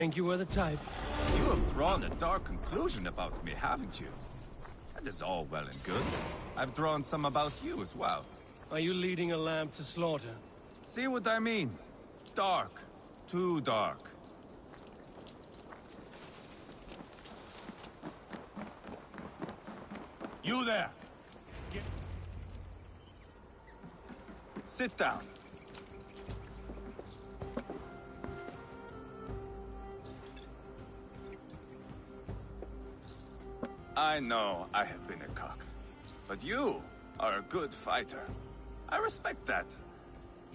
Think you were the type. You have drawn a dark conclusion about me, haven't you? That is all well and good. I've drawn some about you as well. Are you leading a lamb to slaughter? See what I mean? Dark. Too dark. You there! Sit down. I know I have been a cock, but you are a good fighter. I respect that.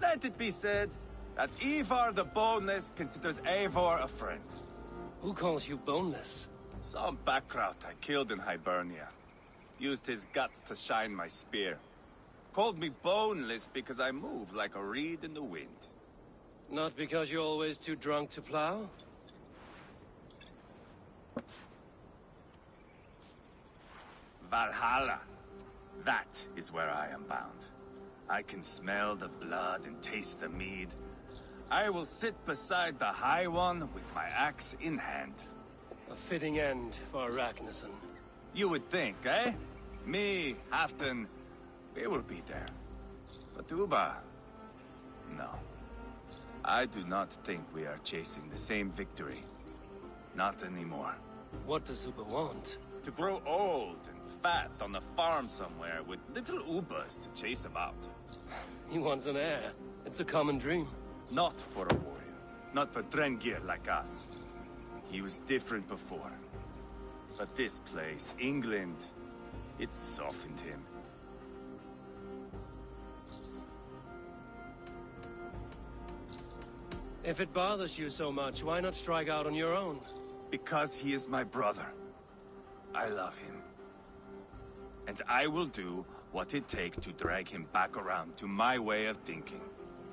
Let it be said that Ivar the Boneless considers Eivor a friend. Who calls you boneless? Some backrout I killed in Hibernia. Used his guts to shine my spear. Called me boneless because I move like a reed in the wind. Not because you're always too drunk to plow? Valhalla. That is where I am bound. I can smell the blood and taste the mead. I will sit beside the High One with my axe in hand. A fitting end for Arachneson. You would think, eh? Me, Halfdan, we will be there. But Uba... no. I do not think we are chasing the same victory. Not anymore. What does Uba want? To grow old and fat on a farm somewhere with little Ubas to chase about. He wants an heir. It's a common dream. Not for a warrior. Not for Drengir like us. He was different before. But this place, England, it softened him. If it bothers you so much, why not strike out on your own? Because he is my brother. I love him. And I will do what it takes to drag him back around to my way of thinking.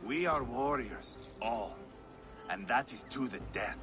We are warriors, all. And that is to the death.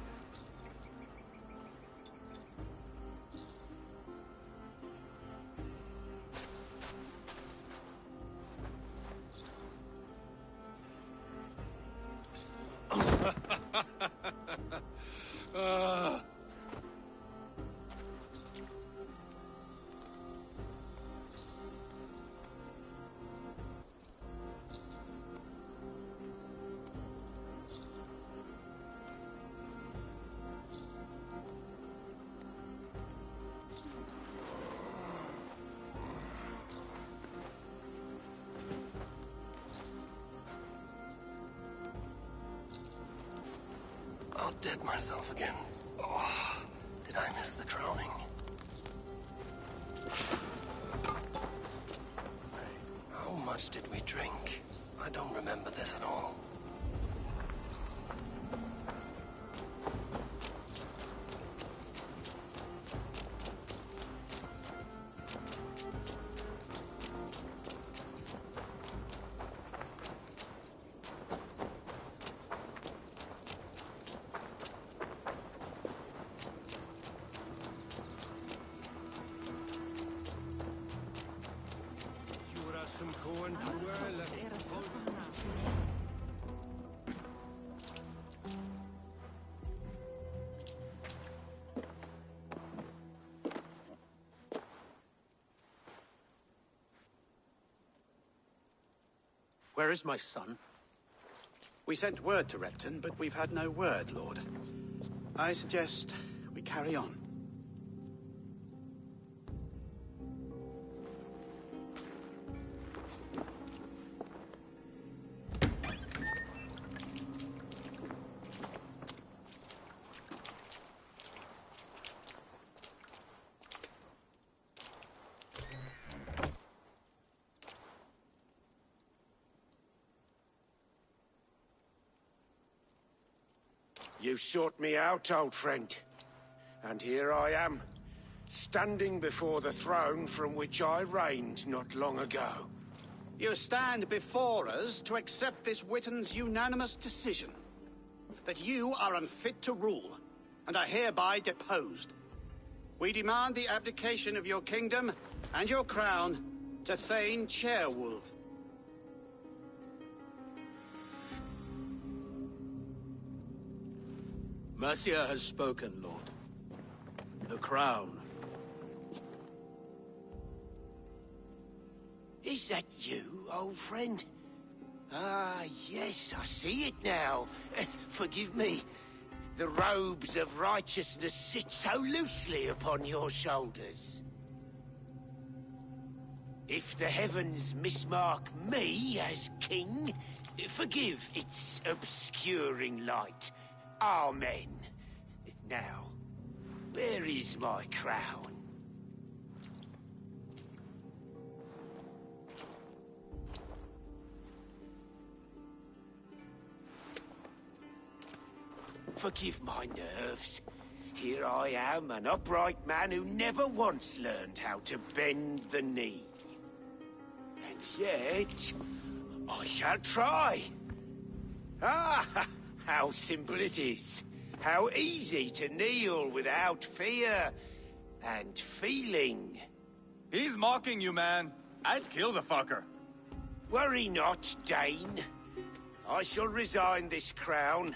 I'll dead myself again. Oh, did I miss the crowning? How much did we drink? I don't remember this at all. Where is my son? We sent word to Repton, but we've had no word, Lord. I suggest we carry on. You sought me out, old friend. And here I am, standing before the throne from which I reigned not long ago. You stand before us to accept this Witten's unanimous decision. That you are unfit to rule, and are hereby deposed. We demand the abdication of your kingdom and your crown to Thane Chairwolf. Mercia has spoken, Lord. The crown. Is that you, old friend? Ah, yes, I see it now. Forgive me. The robes of righteousness sit so loosely upon your shoulders. If the heavens mismark me as king, forgive its obscuring light. Amen. Now, where is my crown? Forgive my nerves. Here I am, an upright man who never once learned how to bend the knee. And yet, I shall try. Ah, how simple it is. How easy to kneel without fear and feeling. He's mocking you, man. I'd kill the fucker. Worry not, Dane. I shall resign this crown,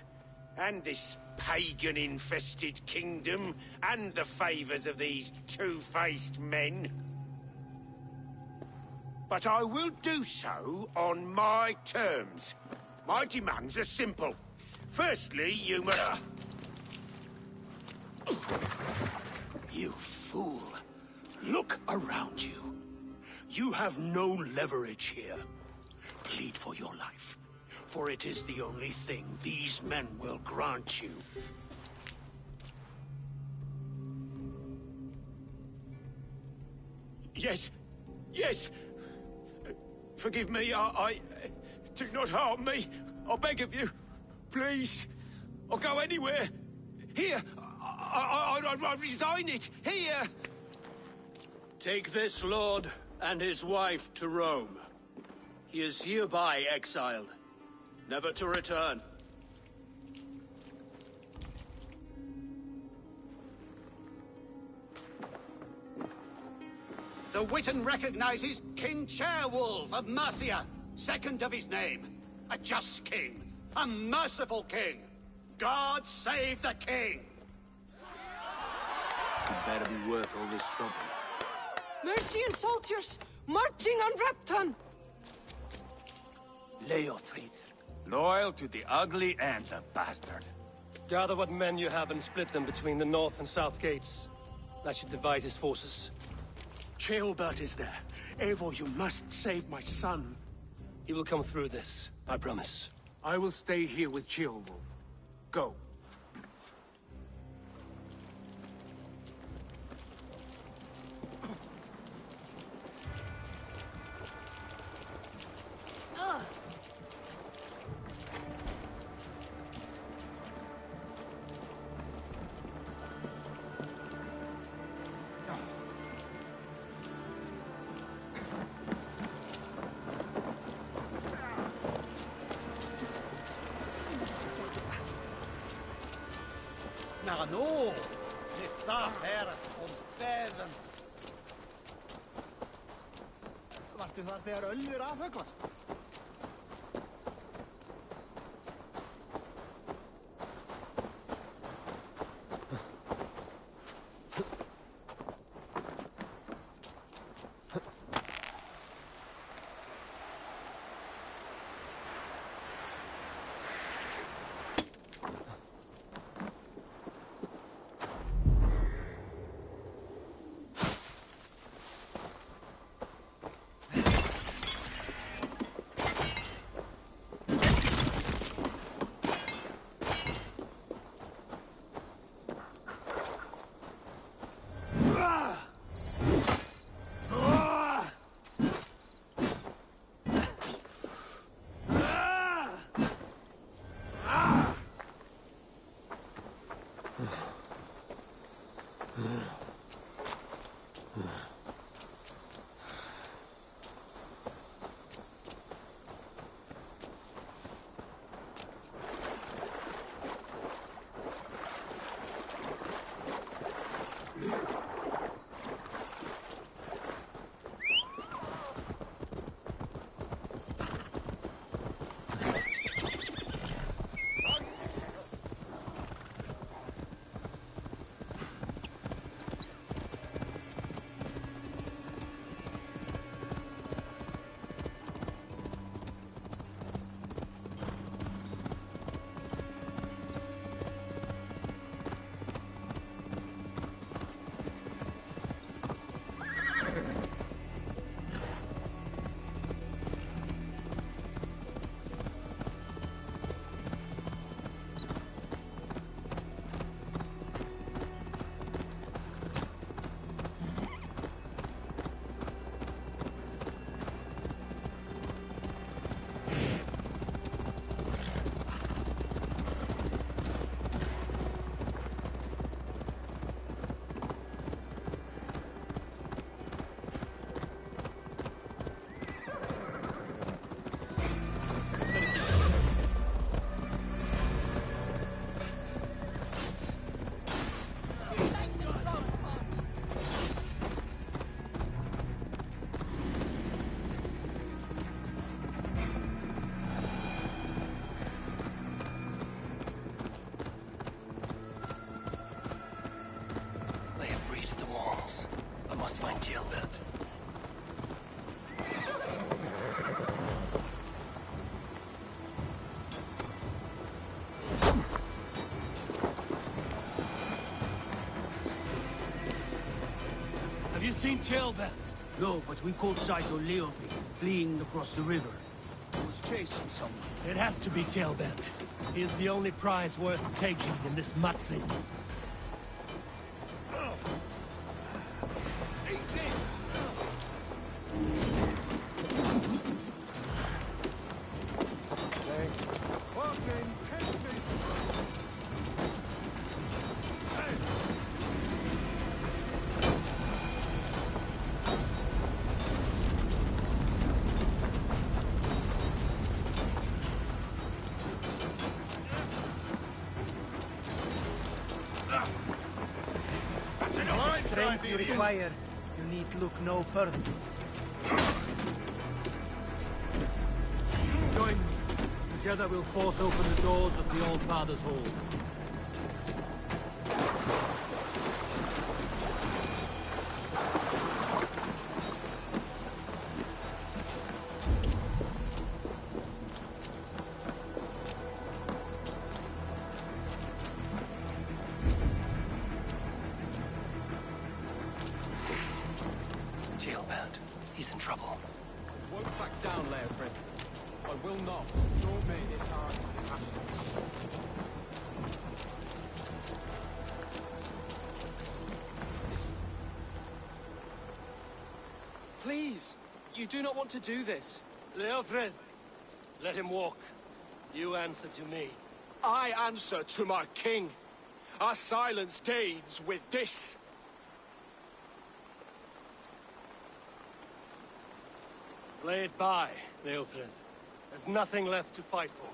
and this pagan-infested kingdom, and the favors of these two-faced men. But I will do so on my terms. My demands are simple. Firstly, you must... You fool. Look around you. You have no leverage here. Plead for your life, for it is the only thing these men will grant you. Yes. Yes. Forgive me, I... Do not harm me. I beg of you. Please. I'll go anywhere. Here. I resign it. Here. Take this lord and his wife to Rome. He is hereby exiled, never to return. The Witan recognizes King Chairwolf of Mercia, second of his name. A just king, a merciful king. God save the king! Better be worth all this trouble. Mercian soldiers, marching on Repton! Leofrid. Loyal to the ugly and the bastard. Gather what men you have and split them between the north and south gates. That should divide his forces. Ceolbert is there. Eivor, you must save my son. He will come through this, I promise. I will stay here with Ceolwulf. Go. No, det står här om fäden. Vartu þar þegar öllur afhöggvast? Gilbert. Have you seen Gilbert? No, but we caught sight of Leofi fleeing across the river. He was chasing someone. It has to be Gilbert. He is the only prize worth taking in this mudthing. Strength you require, you need look no further. Join me. Together we'll force open the doors of the Old Father's Hall. Gilbert, he's in trouble. Won't back down, Leofrid. I will not. Nor may this hard passion. Please, you do not want to do this. Leofrid, let him walk. You answer to me. I answer to my king. I silence Danes with this. Play it by, Leofrid. There's nothing left to fight for.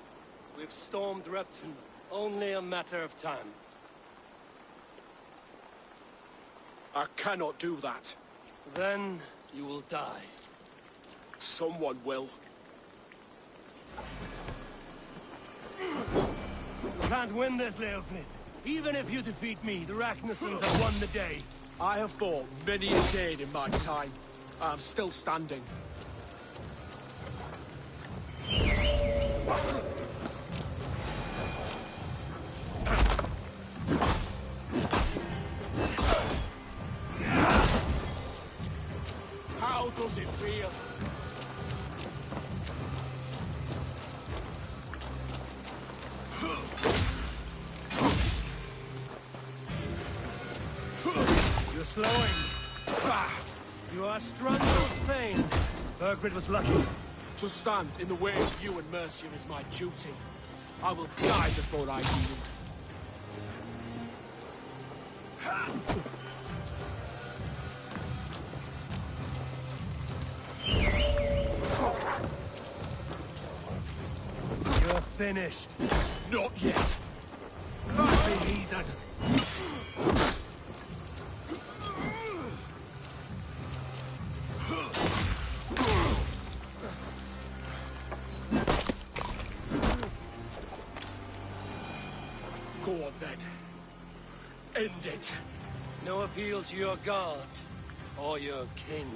We've stormed Repton. Only a matter of time. I cannot do that. Then you will die. Someone will. You can't win this, Leofrid. Even if you defeat me, the Ragnarsons have won the day. I have fought many a Dane in my time. I am still standing. How does it feel? You're slowing. You are strung with pain. Burgred was lucky. To stand in the way of you and Mercia is my duty. I will die before I yield. You're finished. Not yet. Fight me, heathen! Go on then. End it. No appeal to your god or your king.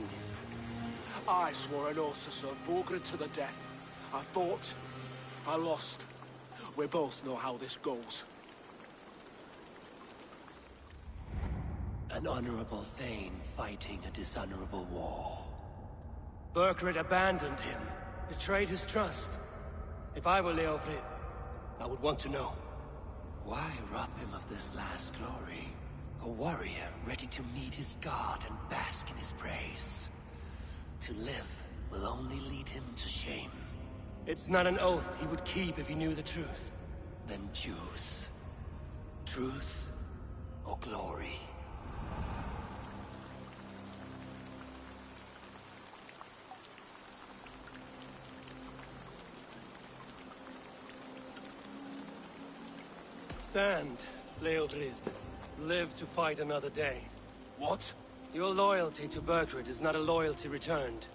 I swore an oath to serve Valhalla to the death. I fought. I lost. We both know how this goes. An honorable Thane fighting a dishonorable war. Burgred abandoned him, betrayed his trust. If I were Leofrid, I would want to know. Why rob him of this last glory? A warrior ready to meet his god and bask in his praise. To live will only lead him to shame. It's not an oath he would keep if he knew the truth. Then choose. Truth or glory. Stand, Leofrid. Live to fight another day. What? Your loyalty to Burgred is not a loyalty returned.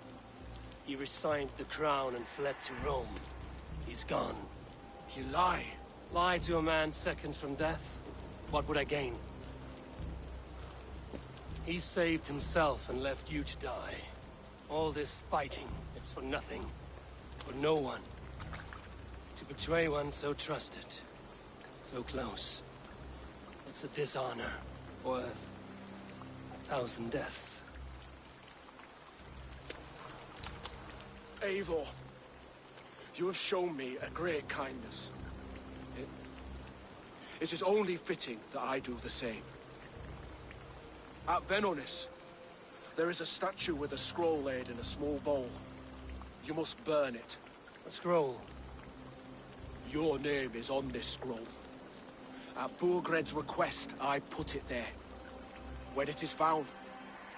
He resigned the crown and fled to Rome. He's gone. You lie. Lie to a man seconds from death? What would I gain? He saved himself and left you to die. All this fighting, it's for nothing. For no one. To betray one so trusted. So close. It's a dishonor worth 1,000 deaths. Eivor, you have shown me a great kindness. It is only fitting that I do the same. At Venonis, there is a statue with a scroll laid in a small bowl. You must burn it. A scroll? Your name is on this scroll. At Burgred's request, I put it there. When it is found,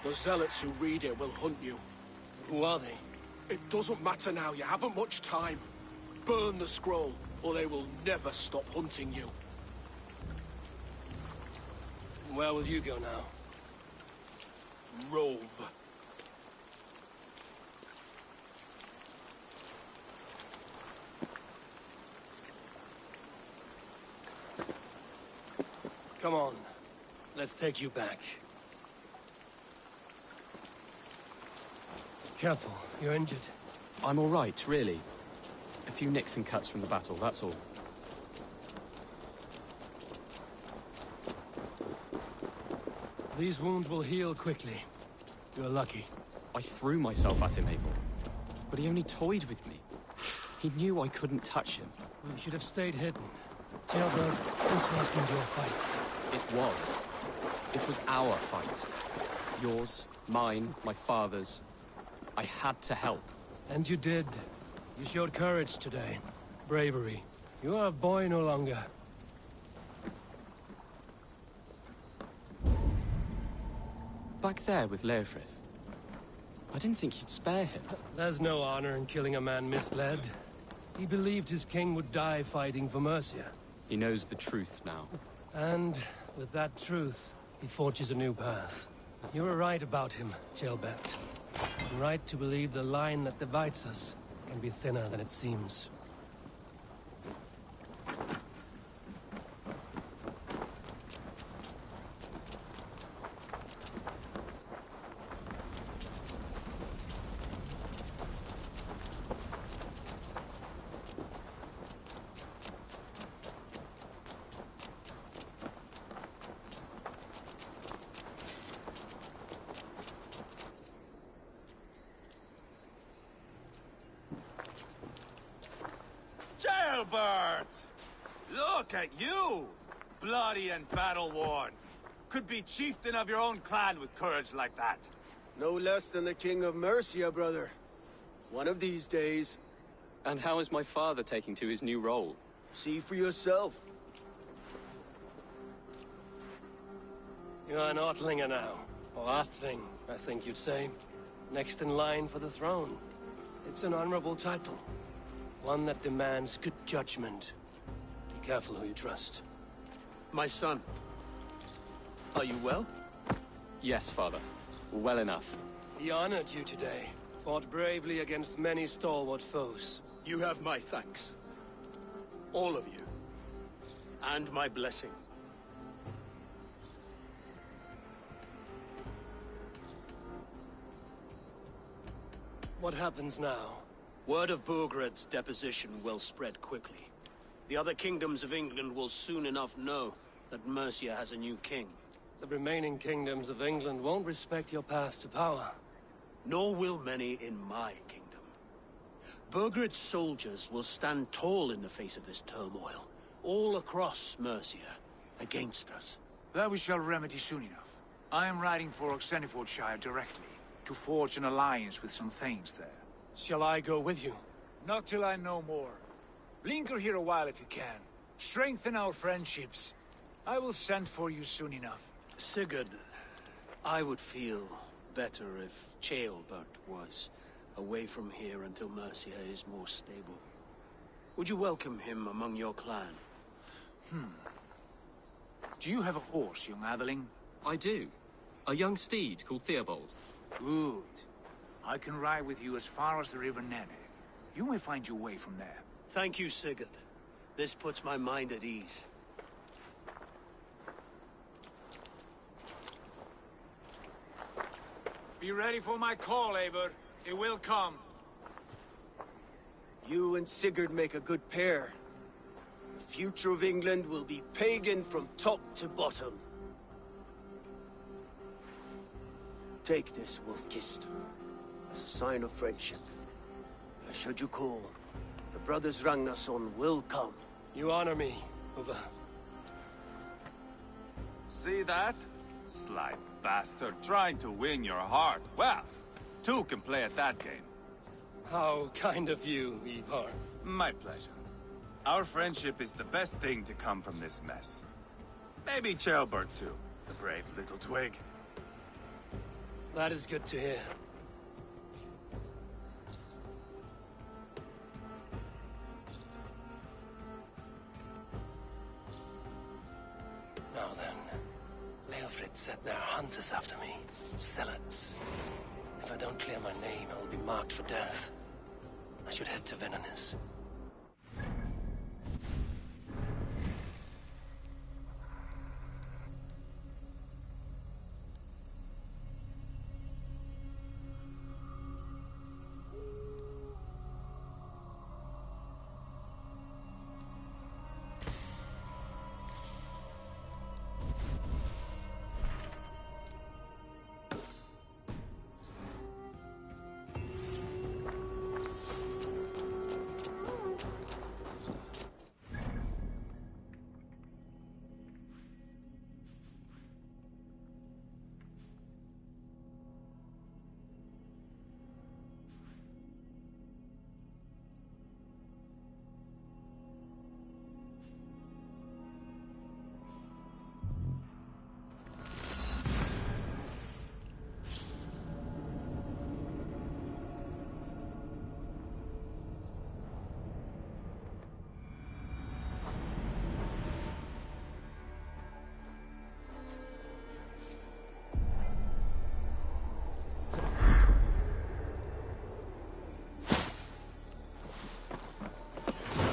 the zealots who read it will hunt you. Who are they? It doesn't matter now, you haven't much time. Burn the scroll, or they will never stop hunting you. Where will you go now? Rome. Come on. Let's take you back. Careful, you're injured. I'm all right, really. A few nicks and cuts from the battle, that's all. These wounds will heal quickly. You're lucky. I threw myself at him, Eivor. But he only toyed with me. He knew I couldn't touch him. You should have stayed hidden. Jailbird, this wasn't your fight. It was. It was our fight. Yours, mine, my father's. I had to help. And you did. You showed courage today. Bravery. You are a boy no longer. Back there with Leofrith. I didn't think you'd spare him. There's no honor in killing a man misled. He believed his king would die fighting for Mercia. He knows the truth now. And with that truth, he forges a new path. You were right about him, Jailbert. Right to believe the line that divides us can be thinner than it seems. Jailbert! Look at you! Bloody and battle-worn. Could be chieftain of your own clan with courage like that. No less than the king of Mercia, brother. One of these days. And how is my father taking to his new role? See for yourself. You're an Ortlinger now. Or Arthling, I think you'd say. Next in line for the throne. It's an honorable title. One that demands good judgment. Be careful who you trust. My son. Are you well? Yes, father. Well enough. He honored you today. Fought bravely against many stalwart foes. You have my thanks. All of you. And my blessing. What happens now? Word of Burgred's deposition will spread quickly. The other kingdoms of England will soon enough know that Mercia has a new king. The remaining kingdoms of England won't respect your path to power. Nor will many in my kingdom. Burgred's soldiers will stand tall in the face of this turmoil, all across Mercia, against us. That we shall remedy soon enough. I am riding for Oxenfordshire directly, to forge an alliance with some thanes there. Shall I go with you? Not till I know more. Linger here a while if you can. Strengthen our friendships. I will send for you soon enough. Sigurd, I would feel better if Ceolbert was away from here until Mercia is more stable. Would you welcome him among your clan? Do you have a horse, young Atheling? I do. A young steed called Theobald. Good. I can ride with you as far as the River Nene. You may find your way from there. Thank you, Sigurd. This puts my mind at ease. Be ready for my call, Eivor. It will come. You and Sigurd make a good pair. The future of England will be pagan from top to bottom. Take this, Wolf-Kissed, as a sign of friendship. Should you call, the brothers Ragnarsson will come. You honor me, Uwe. See that? Sly bastard trying to win your heart. Well, two can play at that game. How kind of you, Ivar. My pleasure. Our friendship is the best thing to come from this mess. Maybe Kjellberg too, the brave little twig. That is good to hear. Now then, Leofrid said there are hunters after me. Zealots. If I don't clear my name, I will be marked for death. I should head to Venanis.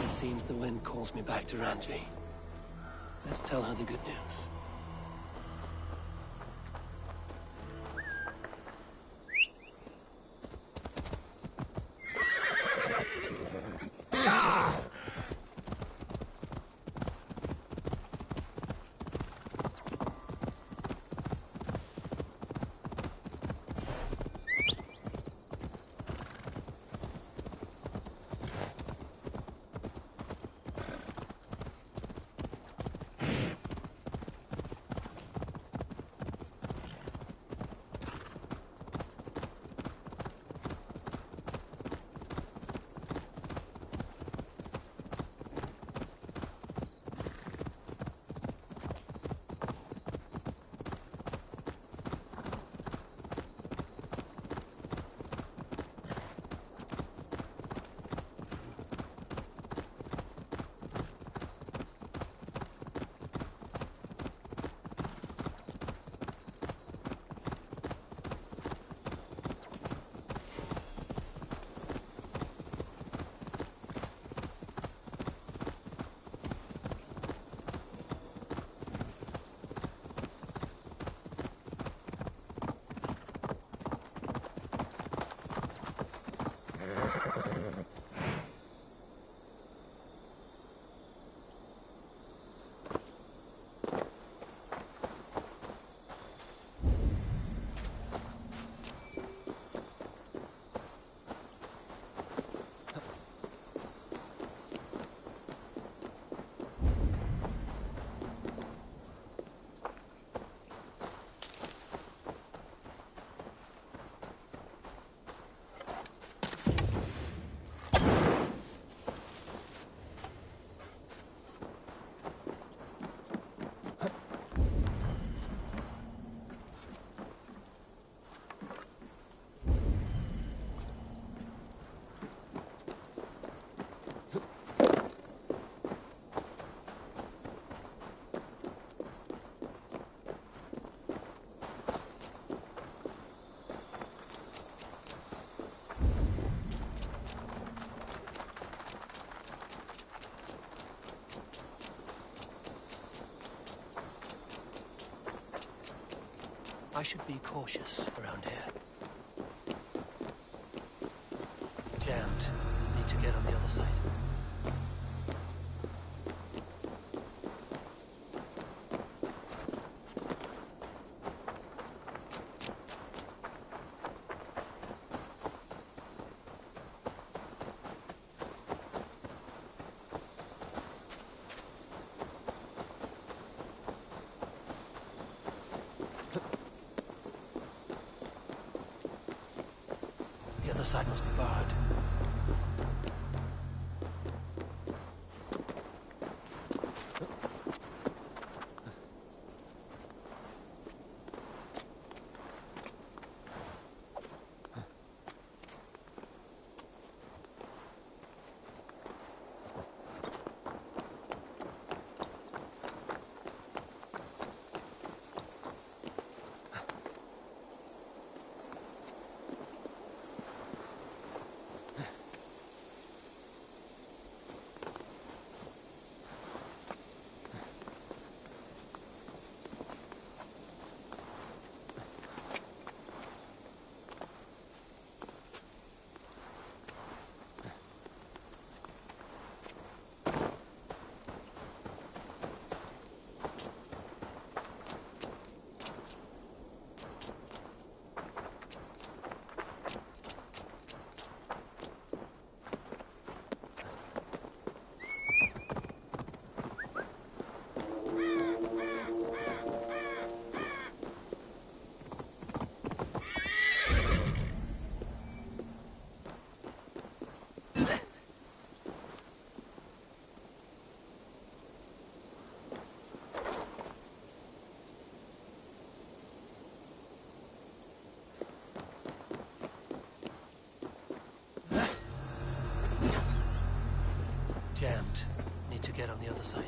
Seems the wind calls me back to Randvi. Let's tell her the good news. I should be cautious around here. Jammed. Need to get on the other side. The other side must be barred. Jammed. Need to get on the other side.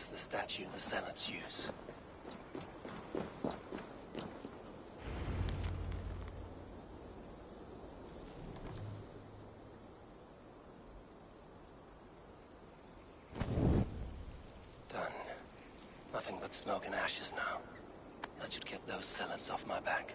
That's the statue the Zealots use. Done. Nothing but smoke and ashes now. That should get those Zealots off my back.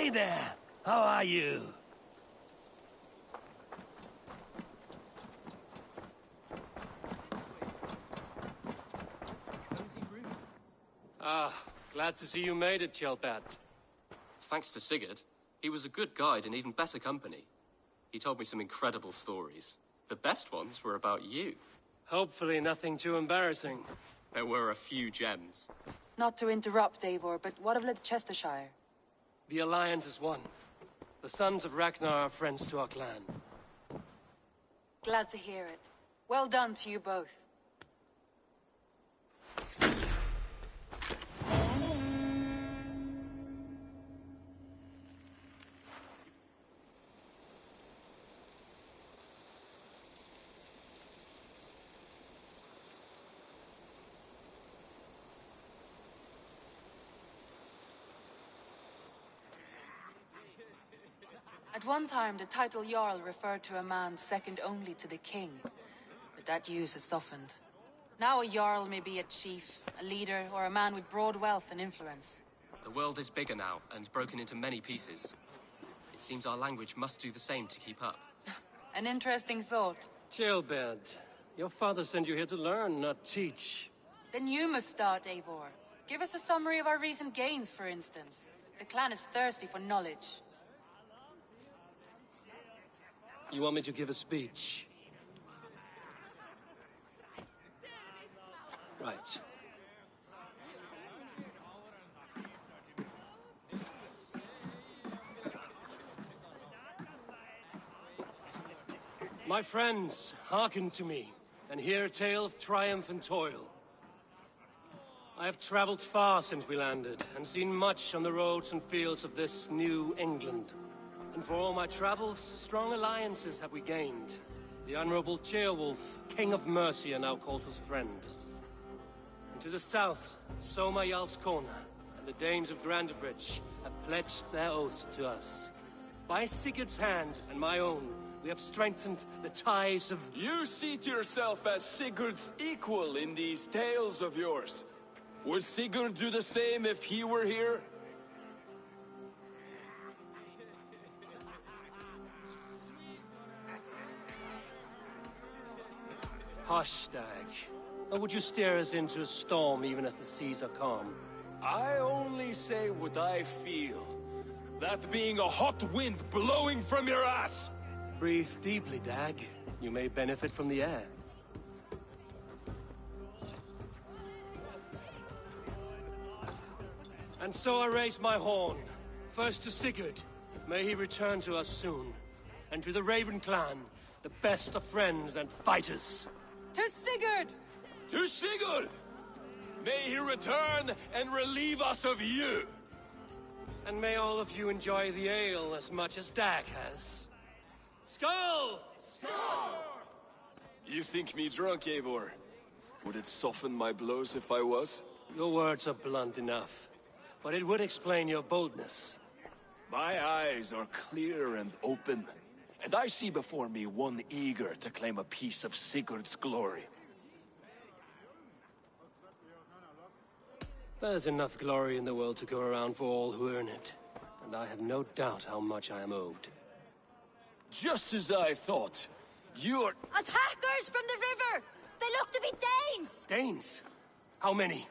Hey there! How are you? Ah, glad to see you made it, Chelpat. Thanks to Sigurd. He was a good guide and even better company. He told me some incredible stories. The best ones were about you. Hopefully nothing too embarrassing. There were a few gems. Not to interrupt, Eivor, but what of Leicestershire? The Alliance is one. The sons of Ragnar are friends to our clan. Glad to hear it. Well done to you both. At one time, the title Jarl referred to a man second only to the king. But that use has softened. Now a Jarl may be a chief, a leader, or a man with broad wealth and influence. The world is bigger now, and broken into many pieces. It seems our language must do the same to keep up. An interesting thought. Chilbert, your father sent you here to learn, not teach. Then you must start, Eivor. Give us a summary of our recent gains, for instance. The clan is thirsty for knowledge. You want me to give a speech? Right. My friends, hearken to me, and hear a tale of triumph and toil. I have traveled far since we landed, and seen much on the roads and fields of this new England. And for all my travels, strong alliances have we gained. The Honorable Ceolwulf, King of Mercia, now calls us friend. And to the south, Soma Jarl's Corner, and the Danes of Grandebridge have pledged their oath to us. By Sigurd's hand and my own, we have strengthened the ties of... You see to yourself as Sigurd's equal in these tales of yours. Would Sigurd do the same if he were here? Hush, Dag. Or would you steer us into a storm even as the seas are calm? I only say what I feel. That being a hot wind blowing from your ass! Breathe deeply, Dag. You may benefit from the air. And so I raise my horn. First to Sigurd. May he return to us soon. And to the Raven clan, the best of friends and fighters. To Sigurd! To Sigurd! May he return and relieve us of you! And may all of you enjoy the ale as much as Dag has. Skull! Skull! You think me drunk, Eivor? Would it soften my blows if I was? Your words are blunt enough, but it would explain your boldness. My eyes are clear and open, and I see before me one eager to claim a piece of Sigurd's glory. There's enough glory in the world to go around for all who earn it, and I have no doubt how much I am owed. Just as I thought. You're... Attackers from the river! They look to be Danes! Danes? How many?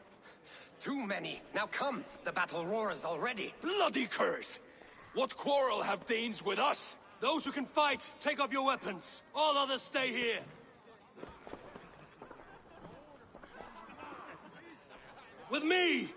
Too many. Now come, the battle roars already. Bloody curse! What quarrel have Danes with us? Those who can fight, take up your weapons. All others stay here. With me!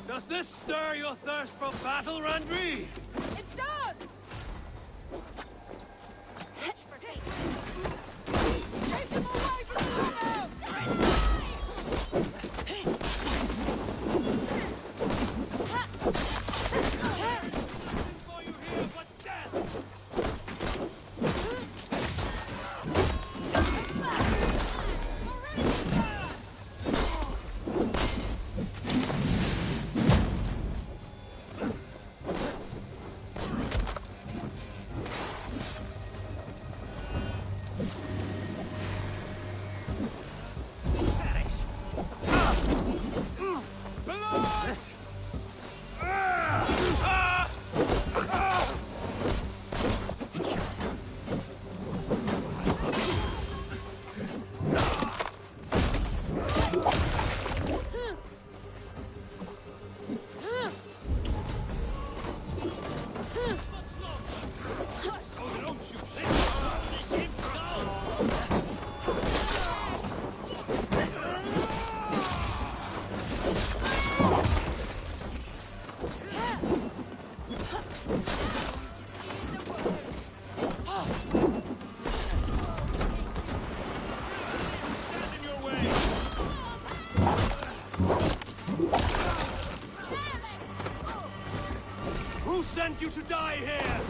Does this stir your thirst for battle, Randri? It does! Take them away from the you to die here?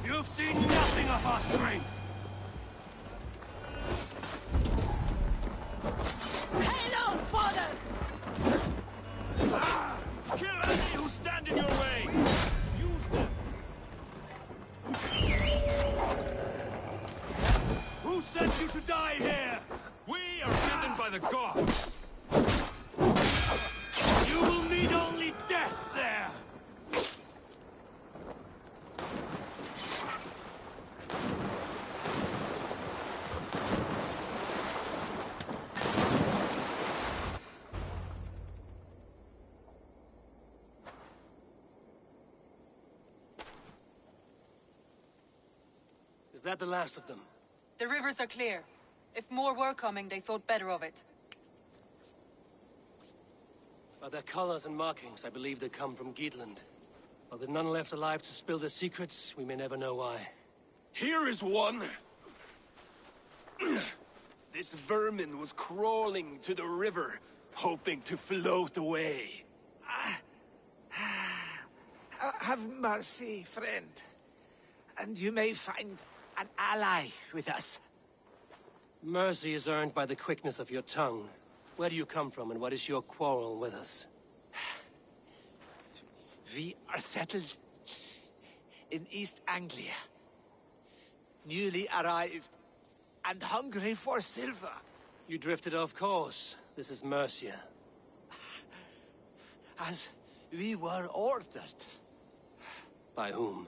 You've seen nothing of our strength! Hail on, father! Kill any who stand in your way! Use them! Who sent you to die here? We are given by the gods! You will meet only death there! Is that the last of them? The rivers are clear. If more were coming, they thought better of it. By their colors and markings, I believe they come from Geatland. While there are none left alive to spill their secrets, we may never know why. Here is one! This vermin was crawling to the river, hoping to float away. Have mercy, friend. And you may find an ally with us. Mercy is earned by the quickness of your tongue. Where do you come from, and what is your quarrel with us? We are settled in East Anglia. Newly arrived, and hungry for silver. You drifted off course. This is Mercia. As we were ordered. By whom?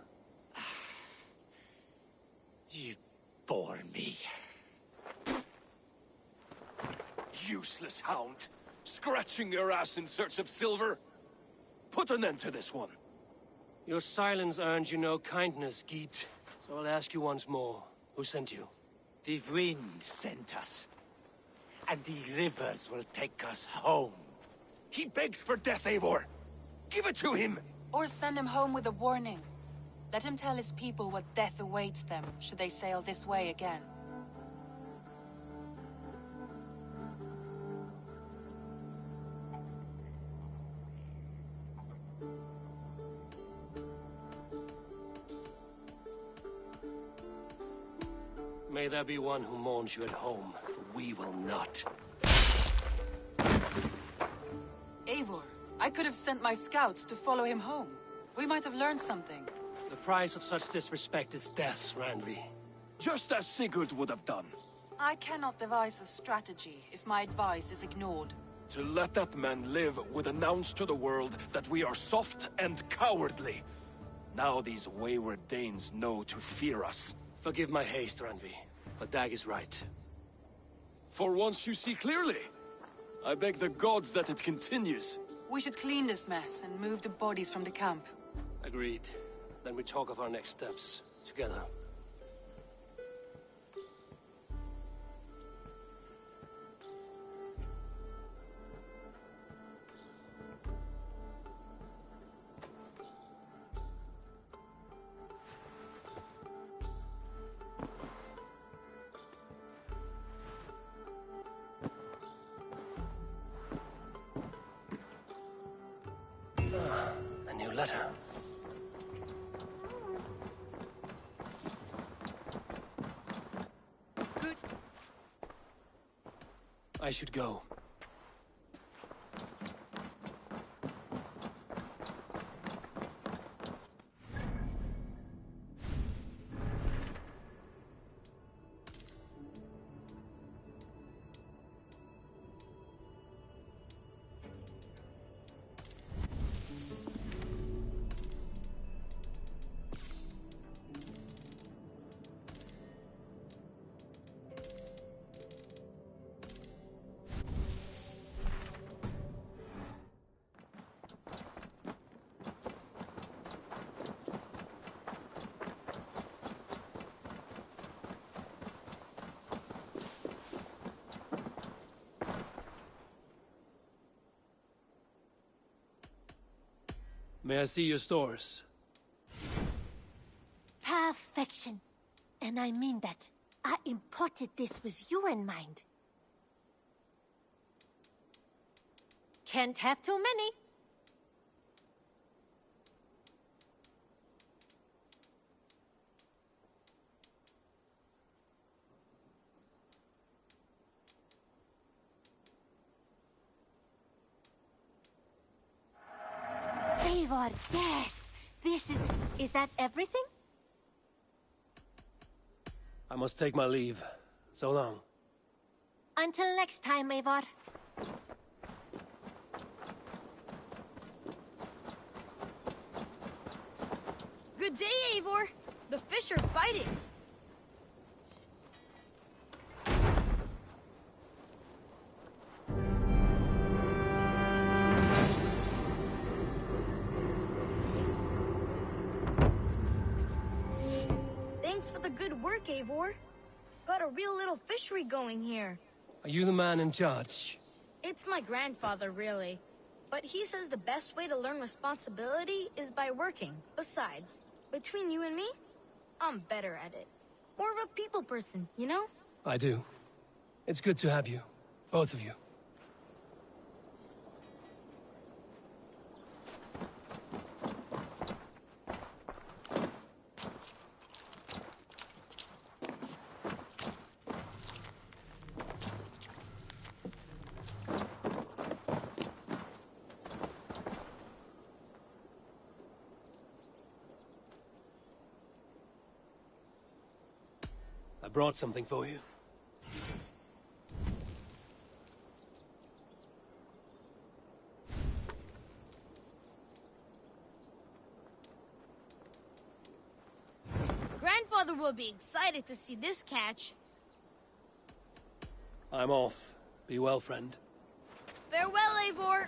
You bore me. Useless hound! Scratching your ass in search of silver! Put an end to this one! Your silence earned you no kindness, Geet. So I'll ask you once more. Who sent you? The wind sent us. And the rivers will take us home. He begs for death, Eivor! Give it to him! Or send him home with a warning. Let him tell his people what death awaits them, should they sail this way again. May there be one who mourns you at home, for we will not. Eivor, I could have sent my scouts to follow him home. We might have learned something. The price of such disrespect is death, Randvi. Just as Sigurd would have done. I cannot devise a strategy if my advice is ignored. To let that man live would announce to the world that we are soft and cowardly. Now these wayward Danes know to fear us. Forgive my haste, Randvi, but Dag is right. For once you see clearly. I beg the gods that it continues. We should clean this mess and move the bodies from the camp. Agreed. Then we talk of our next steps, together. A new letter. Good. I should go. May I see your stores? Perfection. And I mean that. I imported this with you in mind. Can't have too many. Eivor, yes! This is... Is that everything? I must take my leave. So long. Until next time, Eivor. Good day, Eivor. The fish are biting. Thanks for the good work, Eivor. Got a real little fishery going here. Are you the man in charge? It's my grandfather, really. But he says the best way to learn responsibility is by working. Besides, between you and me, I'm better at it. More of a people person, you know? I do. It's good to have you. Both of you. I brought something for you. Grandfather will be excited to see this catch. I'm off. Be well, friend. Farewell, Eivor.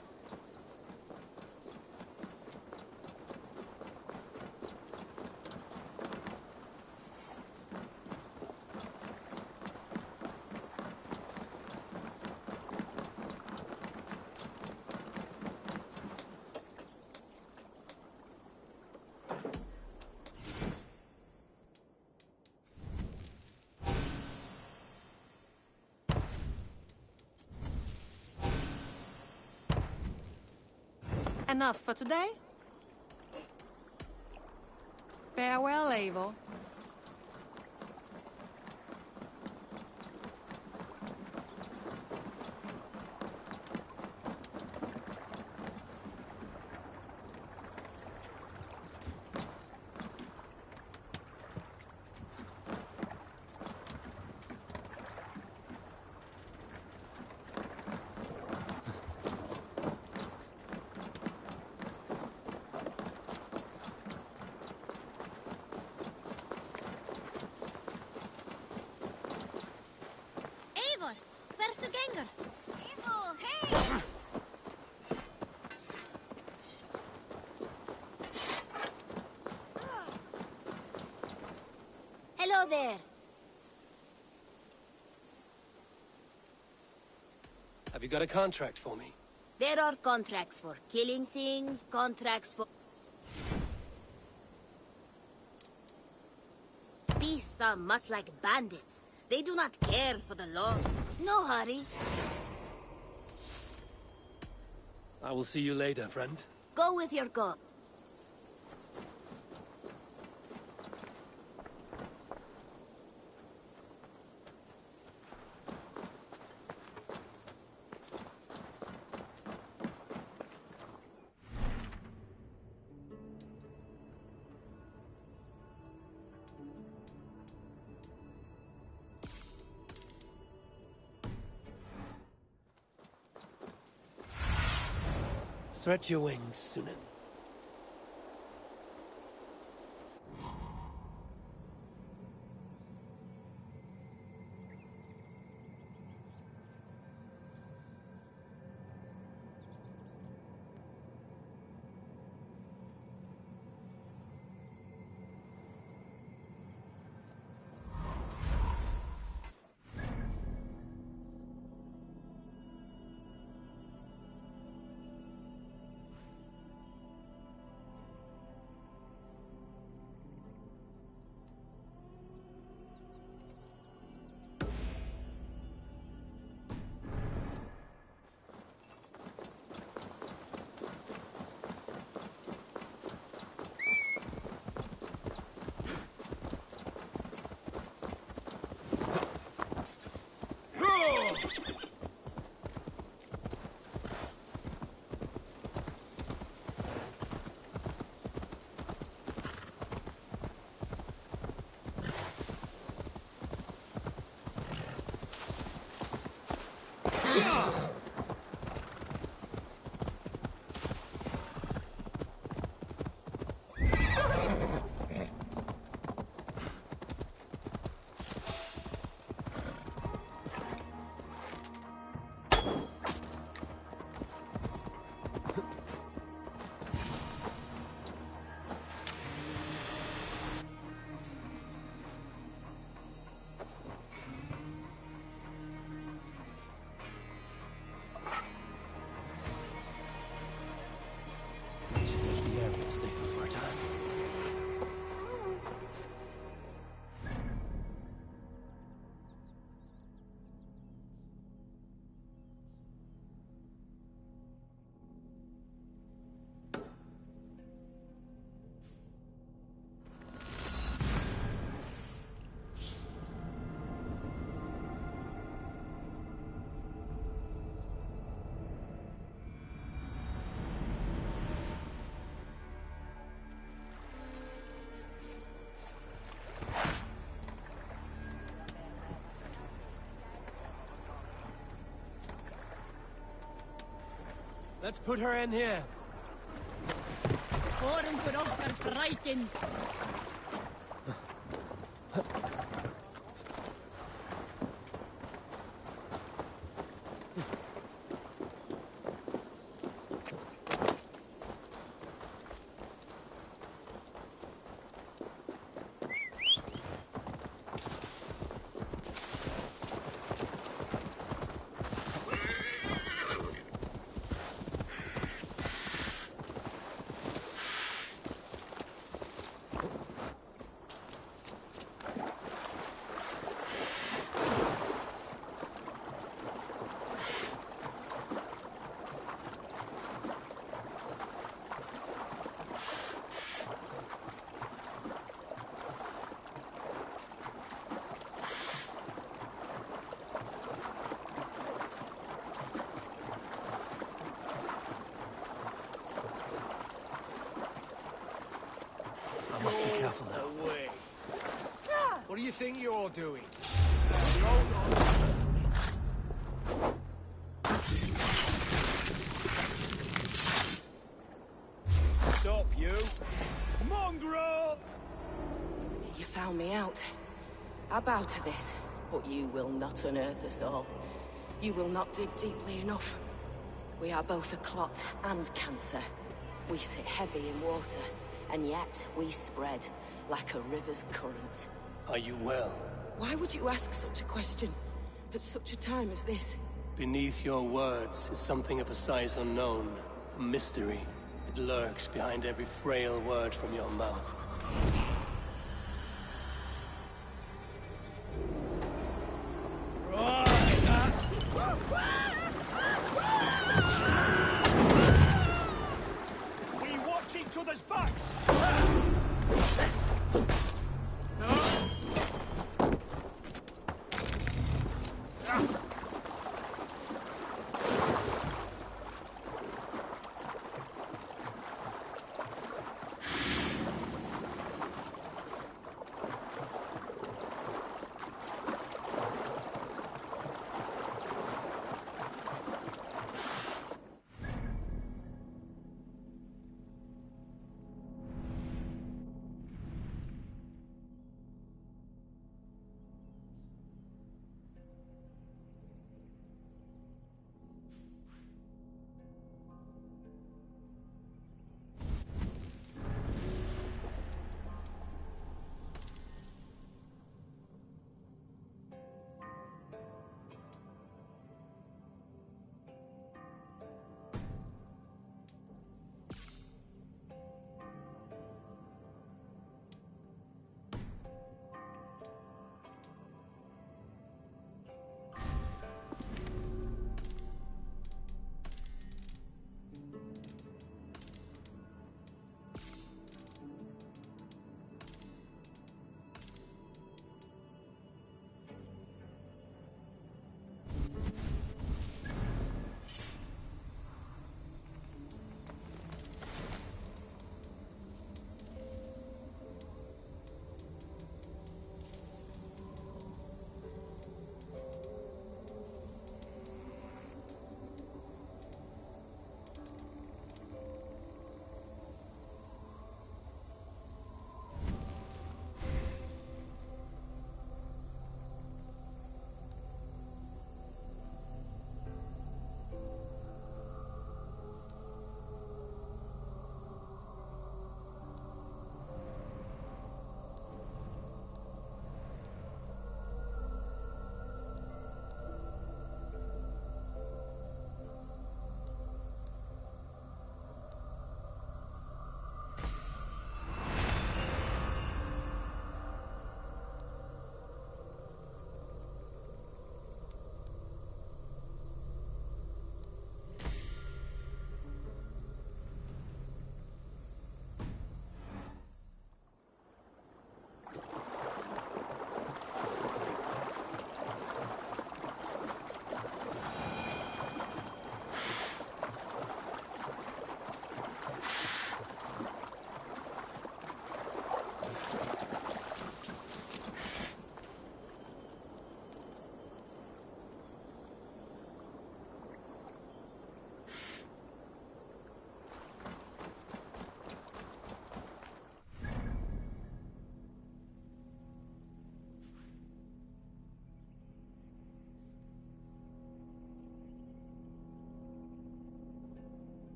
Enough for today? Farewell, Eivor. Eivor, where's the ganger? Eivor, hey! Hello there. Have you got a contract for me? There are contracts for killing things, contracts for... Beasts are much like bandits. They do not care for the law. No hurry. I will see you later, friend. Go with your god. Stretch your wings, Sunan. Safer for a time. Let's put her in here. Foren voor ochter verrijken. I must be careful now. Away. What do you think you're doing? Stop, you! Mongrel! You found me out. I bow to this, but you will not unearth us all. You will not dig deeply enough. We are both a clot and cancer. We sit heavy in water, and yet we spread like a river's current. Are you well? Why would you ask such a question at such a time as this? Beneath your words is something of a size unknown, a mystery. It lurks behind every frail word from your mouth. We watch each other's backs!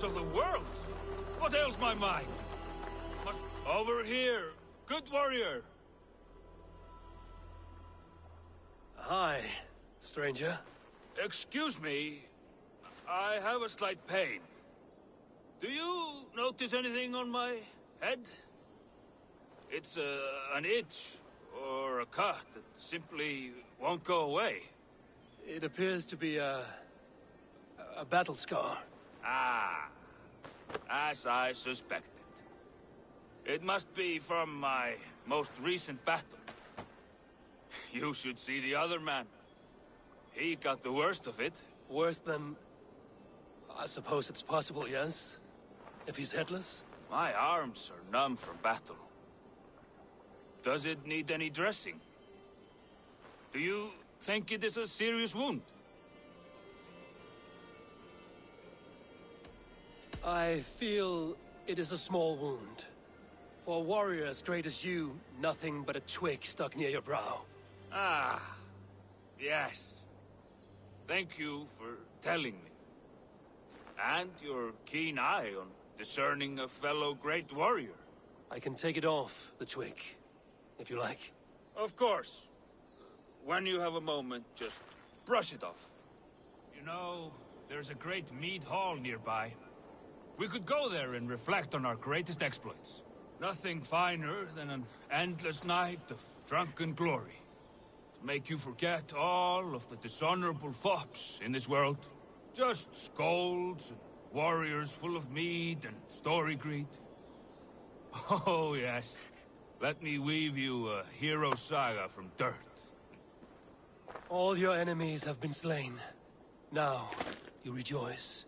Of the world? What ails my mind? Over here, good warrior. Hi, stranger. Excuse me, I have a slight pain. Do you notice anything on my head? It's an itch or a cut that simply won't go away. It appears to be a battle scar. Ah, as I suspected. It must be from my most recent battle. You should see the other man. He got the worst of it. Worse than... I suppose it's possible, yes? If he's headless? My arms are numb from battle. Does it need any dressing? Do you think it is a serious wound? I feel it is a small wound. For a warrior as great as you, nothing but a twig stuck near your brow. Ah, yes. Thank you for telling me. And your keen eye on discerning a fellow great warrior. I can take it off, the twig, if you like. Of course. When you have a moment, just brush it off. You know, there's a great mead hall nearby. We could go there and reflect on our greatest exploits. Nothing finer than an endless night of drunken glory. To make you forget all of the dishonorable fops in this world. Just scolds and warriors full of mead and story greed. Oh, yes. Let me weave you a hero saga from dirt. All your enemies have been slain. Now, you rejoice.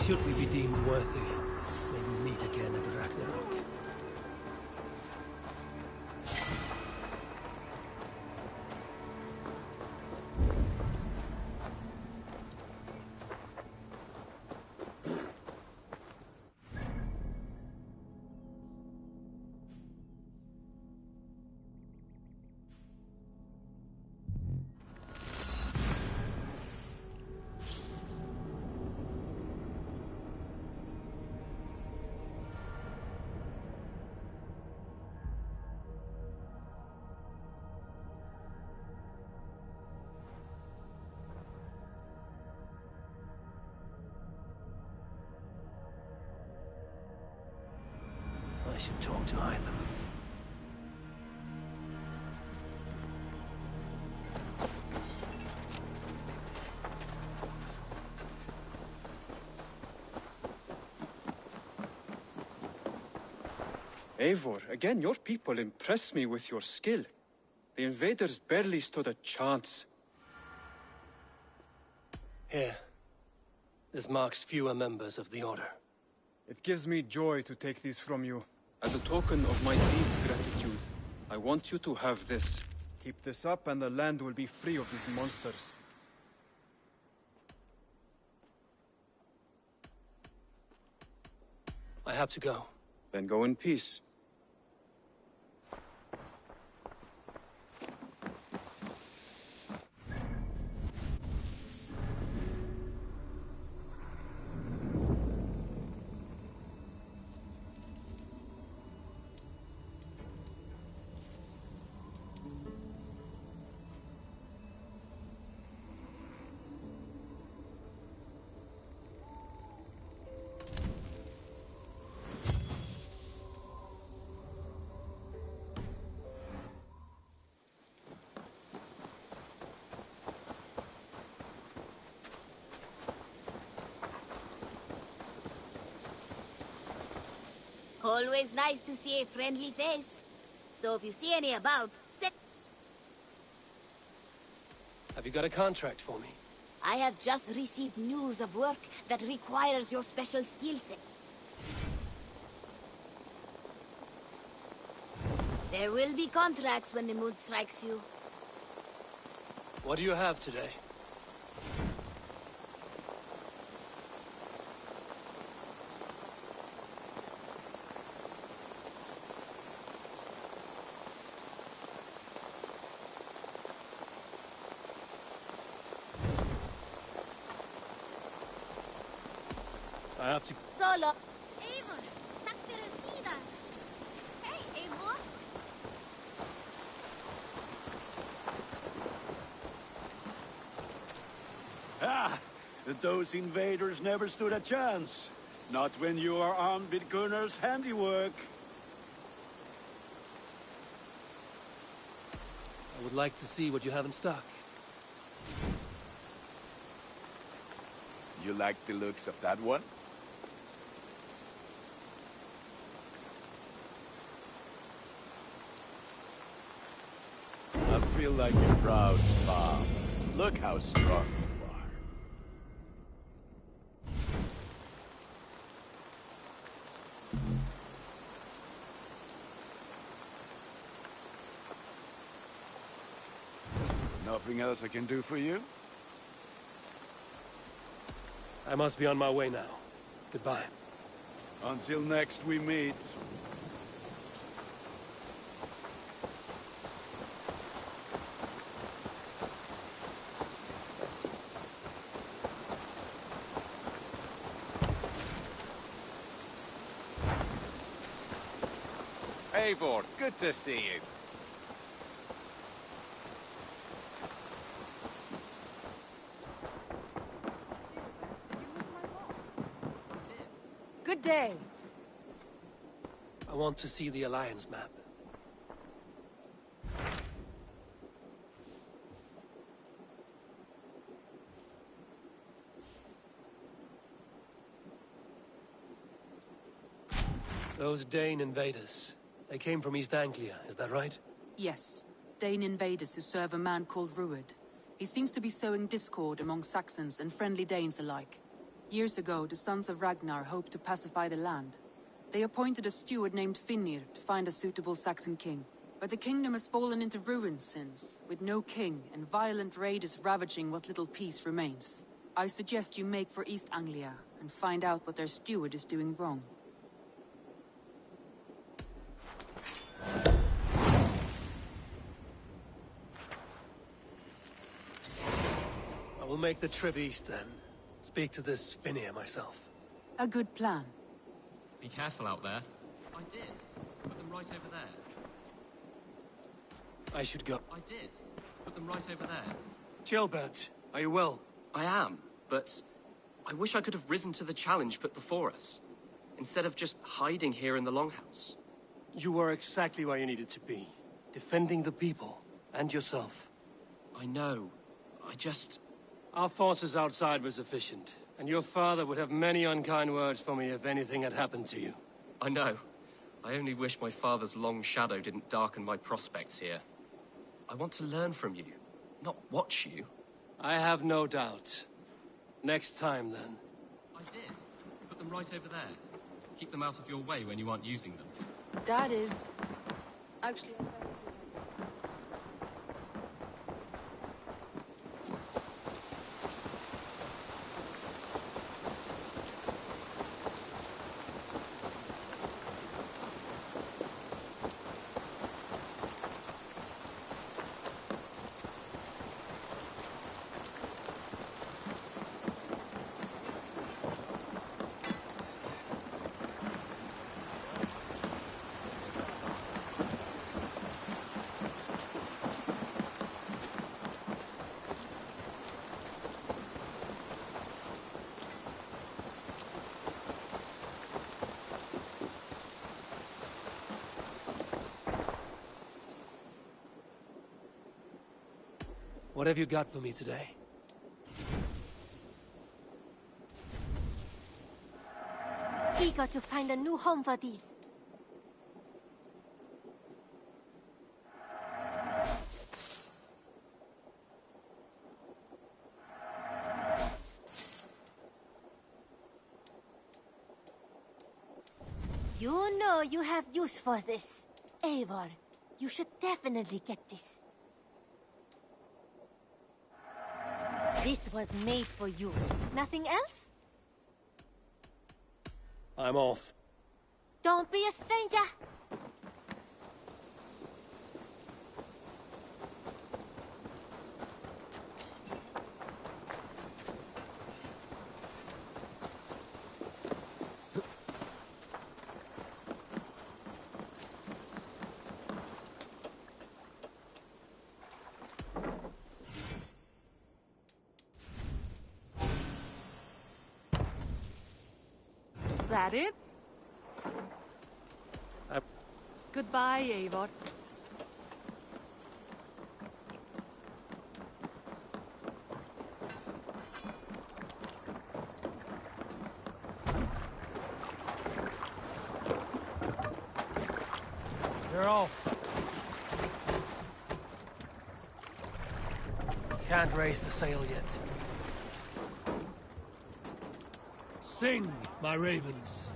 Should we be deemed worthy, may we meet again at Ragnarok. I should talk to either. Eivor, again, your people impress me with your skill. The invaders barely stood a chance. Here. This marks fewer members of the Order. It gives me joy to take these from you. As a token of my deep gratitude, I want you to have this. Keep this up and the land will be free of these monsters. I have to go. Then go in peace. Always nice to see a friendly face. So if you see any about, sit. Have you got a contract for me? I have just received news of work that requires your special skill set. There will be contracts when the mood strikes you. What do you have today? I have to... Solo. Eivor, tack för sidan. Hey, Eivor. Ah! Those invaders never stood a chance. Not when you are armed with Gunnar's handiwork. I would like to see what you have in stock. You like the looks of that one? I feel like a proud mom. Look how strong you are. Nothing else I can do for you? I must be on my way now. Goodbye. Until next we meet. Eivor, good to see you. Good day. I want to see the Alliance map. Those Dane invaders, they came from East Anglia, is that right? Yes, Dane invaders who serve a man called Ruud. He seems to be sowing discord among Saxons and friendly Danes alike. Years ago, the sons of Ragnar hoped to pacify the land. They appointed a steward named Finnir to find a suitable Saxon king. But the kingdom has fallen into ruins since, with no king and violent raiders ravaging what little peace remains. I suggest you make for East Anglia and find out what their steward is doing wrong. I will make the trip east then. Speak to this Finnir myself. A good plan. Be careful out there. I did. Put them right over there. I should go. I did. Put them right over there. Chilbert, are you well? I am, but I wish I could have risen to the challenge put before us, instead of just hiding here in the Longhouse. You were exactly where you needed to be. Defending the people, and yourself. I know. I just... Our forces outside were sufficient, and your father would have many unkind words for me if anything had happened to you. I know. I only wish my father's long shadow didn't darken my prospects here. I want to learn from you, not watch you. I have no doubt. Next time, then. I did. Put them right over there. Keep them out of your way when you aren't using them. That is... actually... What have you got for me today? Eager to find a new home for these. You know you have use for this. Eivor, you should definitely get this. This was made for you. Nothing else? I'm off. Don't be a stranger. That it? Goodbye, Eivor. You're off. Can't raise the sail yet. Sing, my ravens.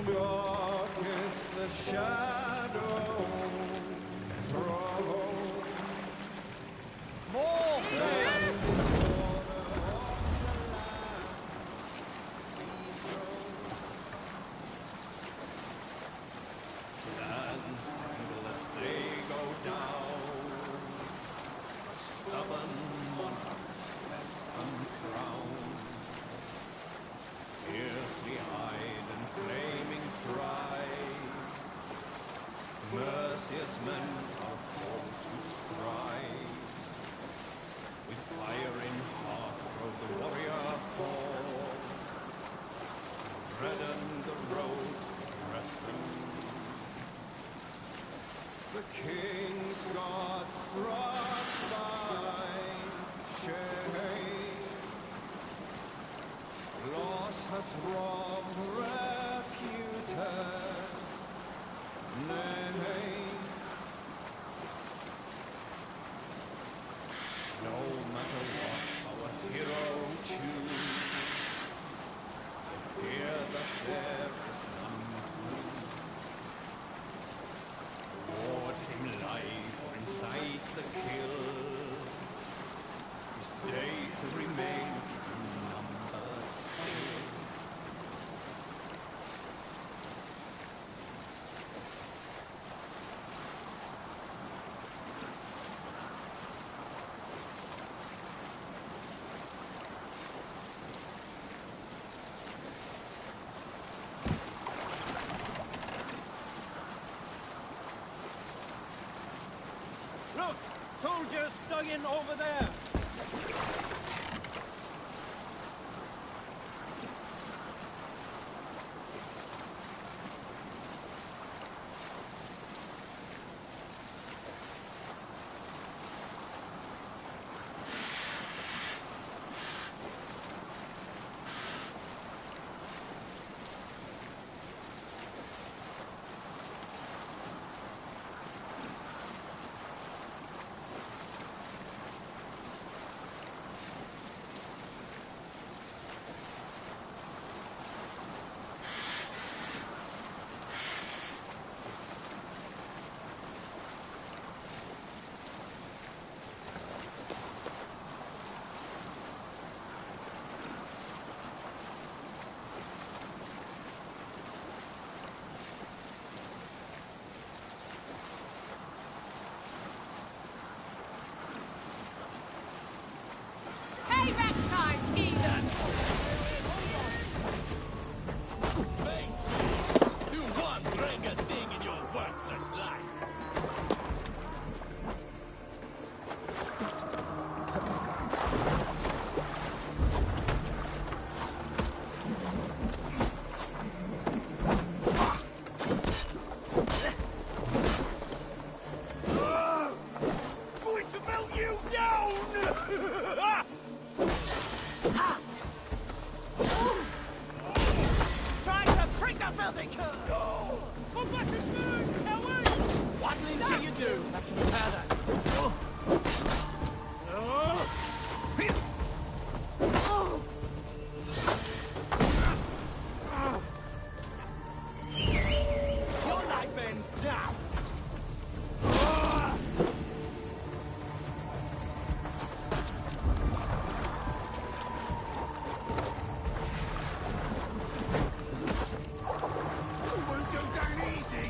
Dark is the shadow thrown. More! Lands tremble as they go down. Stubborn monarchs left uncrowned. Fiercely eyed and flaming pride, merciless men are called to strive. With fire in heart rode the warrior fall, redden the roads with Breton. The king's God struck by shame. Loss has robbed reputed name. No matter what our hero choose, dug in over there! Payback time, heathen! Face me! Do one dragon thing in your worthless life! Going to melt you down! Trying to break the filthy curse! Come back and burn, coward! Waddling till you do. Have to repair that. Your life ends now. Won't go down easy!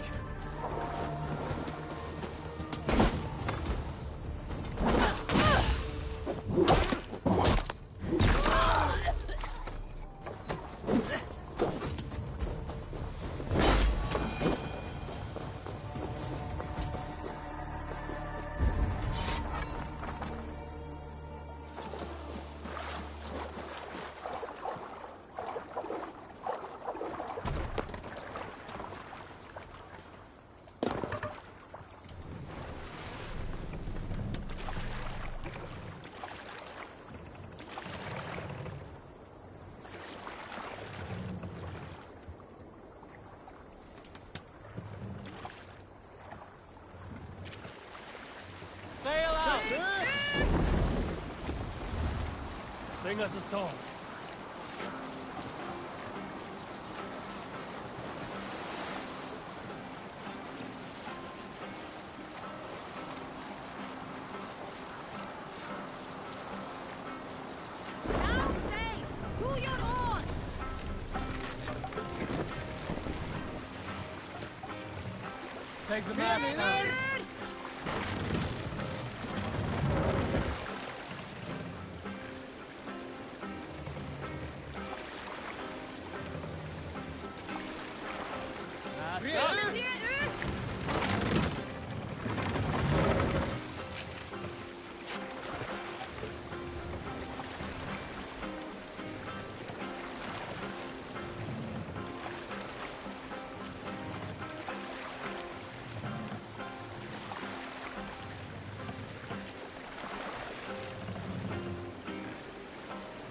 Sail out! Sing us a song. Down sail! To your oars! Take the mast down.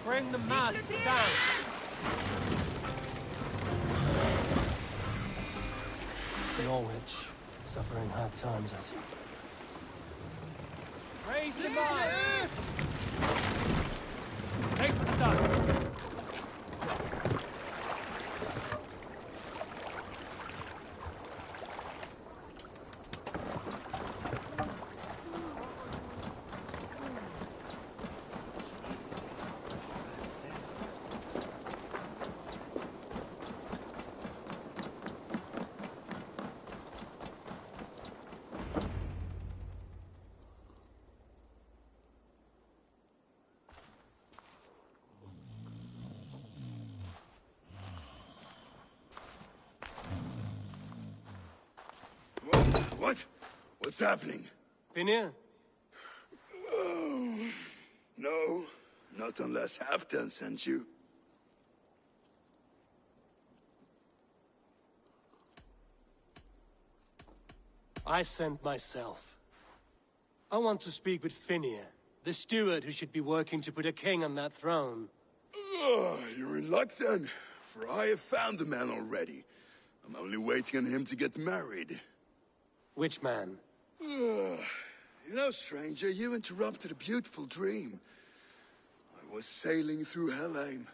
Bring the mast down. Norwich, suffering hard times, I see. Raise the mast. Take the stuff. What? What's happening? Finir? Not unless Halfdan sent you. I sent myself. I want to speak with Finir, the steward who should be working to put a king on that throne. You're in luck then, for I have found the man already. I'm only waiting on him to get married. Which man? You know, stranger, you interrupted a beautiful dream. I was sailing through Helheim,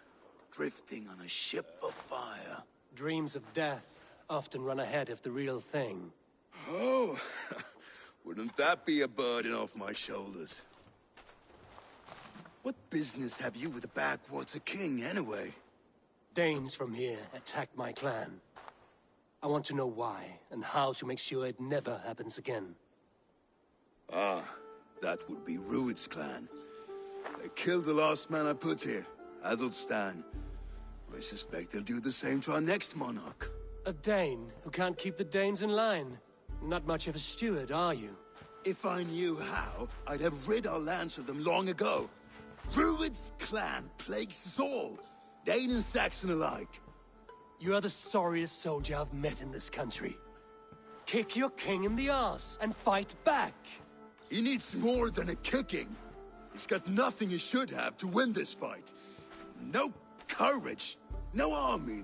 drifting on a ship of fire. Dreams of death often run ahead of the real thing. Oh, wouldn't that be a burden off my shoulders? What business have you with the backwater king, anyway? Danes from here attacked my clan. I want to know why, and how to make sure it never happens again. Ah, that would be Rued's clan. They killed the last man I put here, Adelstan. I suspect they'll do the same to our next monarch. A Dane who can't keep the Danes in line. Not much of a steward, are you? If I knew how, I'd have rid our lands of them long ago. Rued's clan plagues us all, Dane and Saxon alike. You are the sorriest soldier I've met in this country. Kick your king in the arse and fight back! He needs more than a kicking. He's got nothing he should have to win this fight. No courage, no army,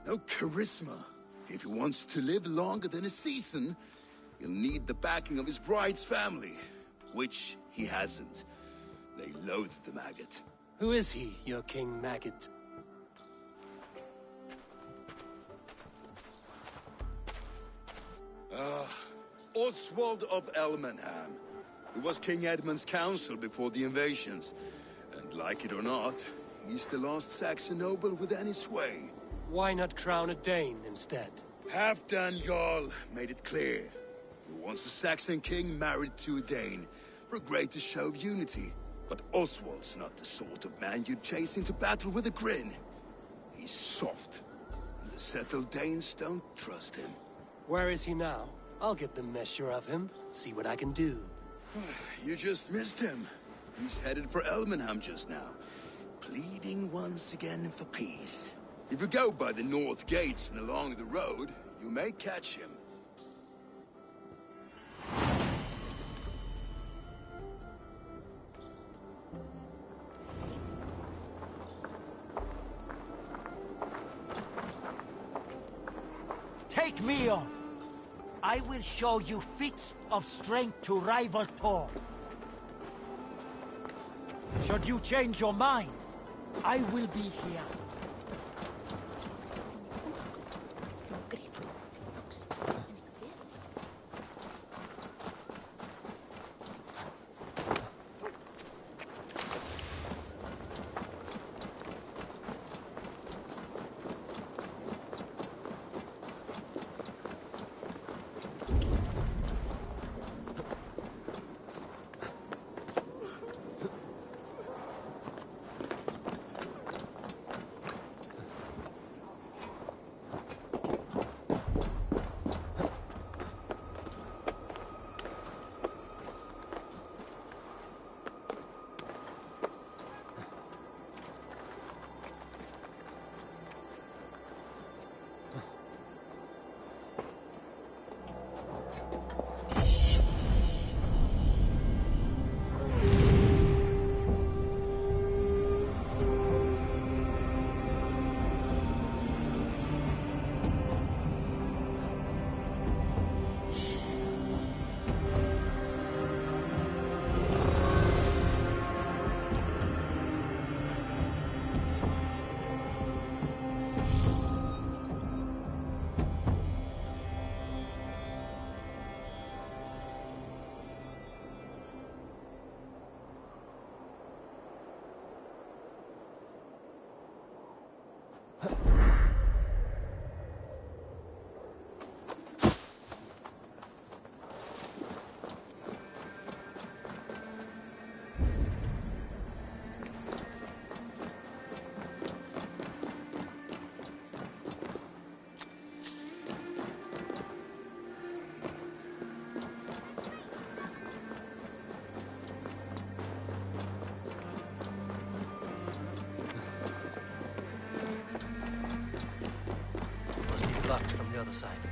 no charisma. If he wants to live longer than a season, he'll need the backing of his bride's family, which he hasn't. They loathe the maggot. Who is he, your King Maggot? Oswald of Elmenham. He was King Edmund's counsel before the invasions. And like it or not, he's the last Saxon noble with any sway. Why not crown a Dane instead? Halfdan Jarl made it clear. He wants a Saxon king married to a Dane, for a greater show of unity. But Oswald's not the sort of man you'd chase into battle with a grin. He's soft, and the settled Danes don't trust him. Where is he now? I'll get the measure of him, see what I can do. You just missed him. He's headed for Elmenham just now, pleading once again for peace. If you go by the north gates and along the road, you may catch him. Take me on. I will show you feats of strength to rival Thor. Should you change your mind, I will be here. the other side.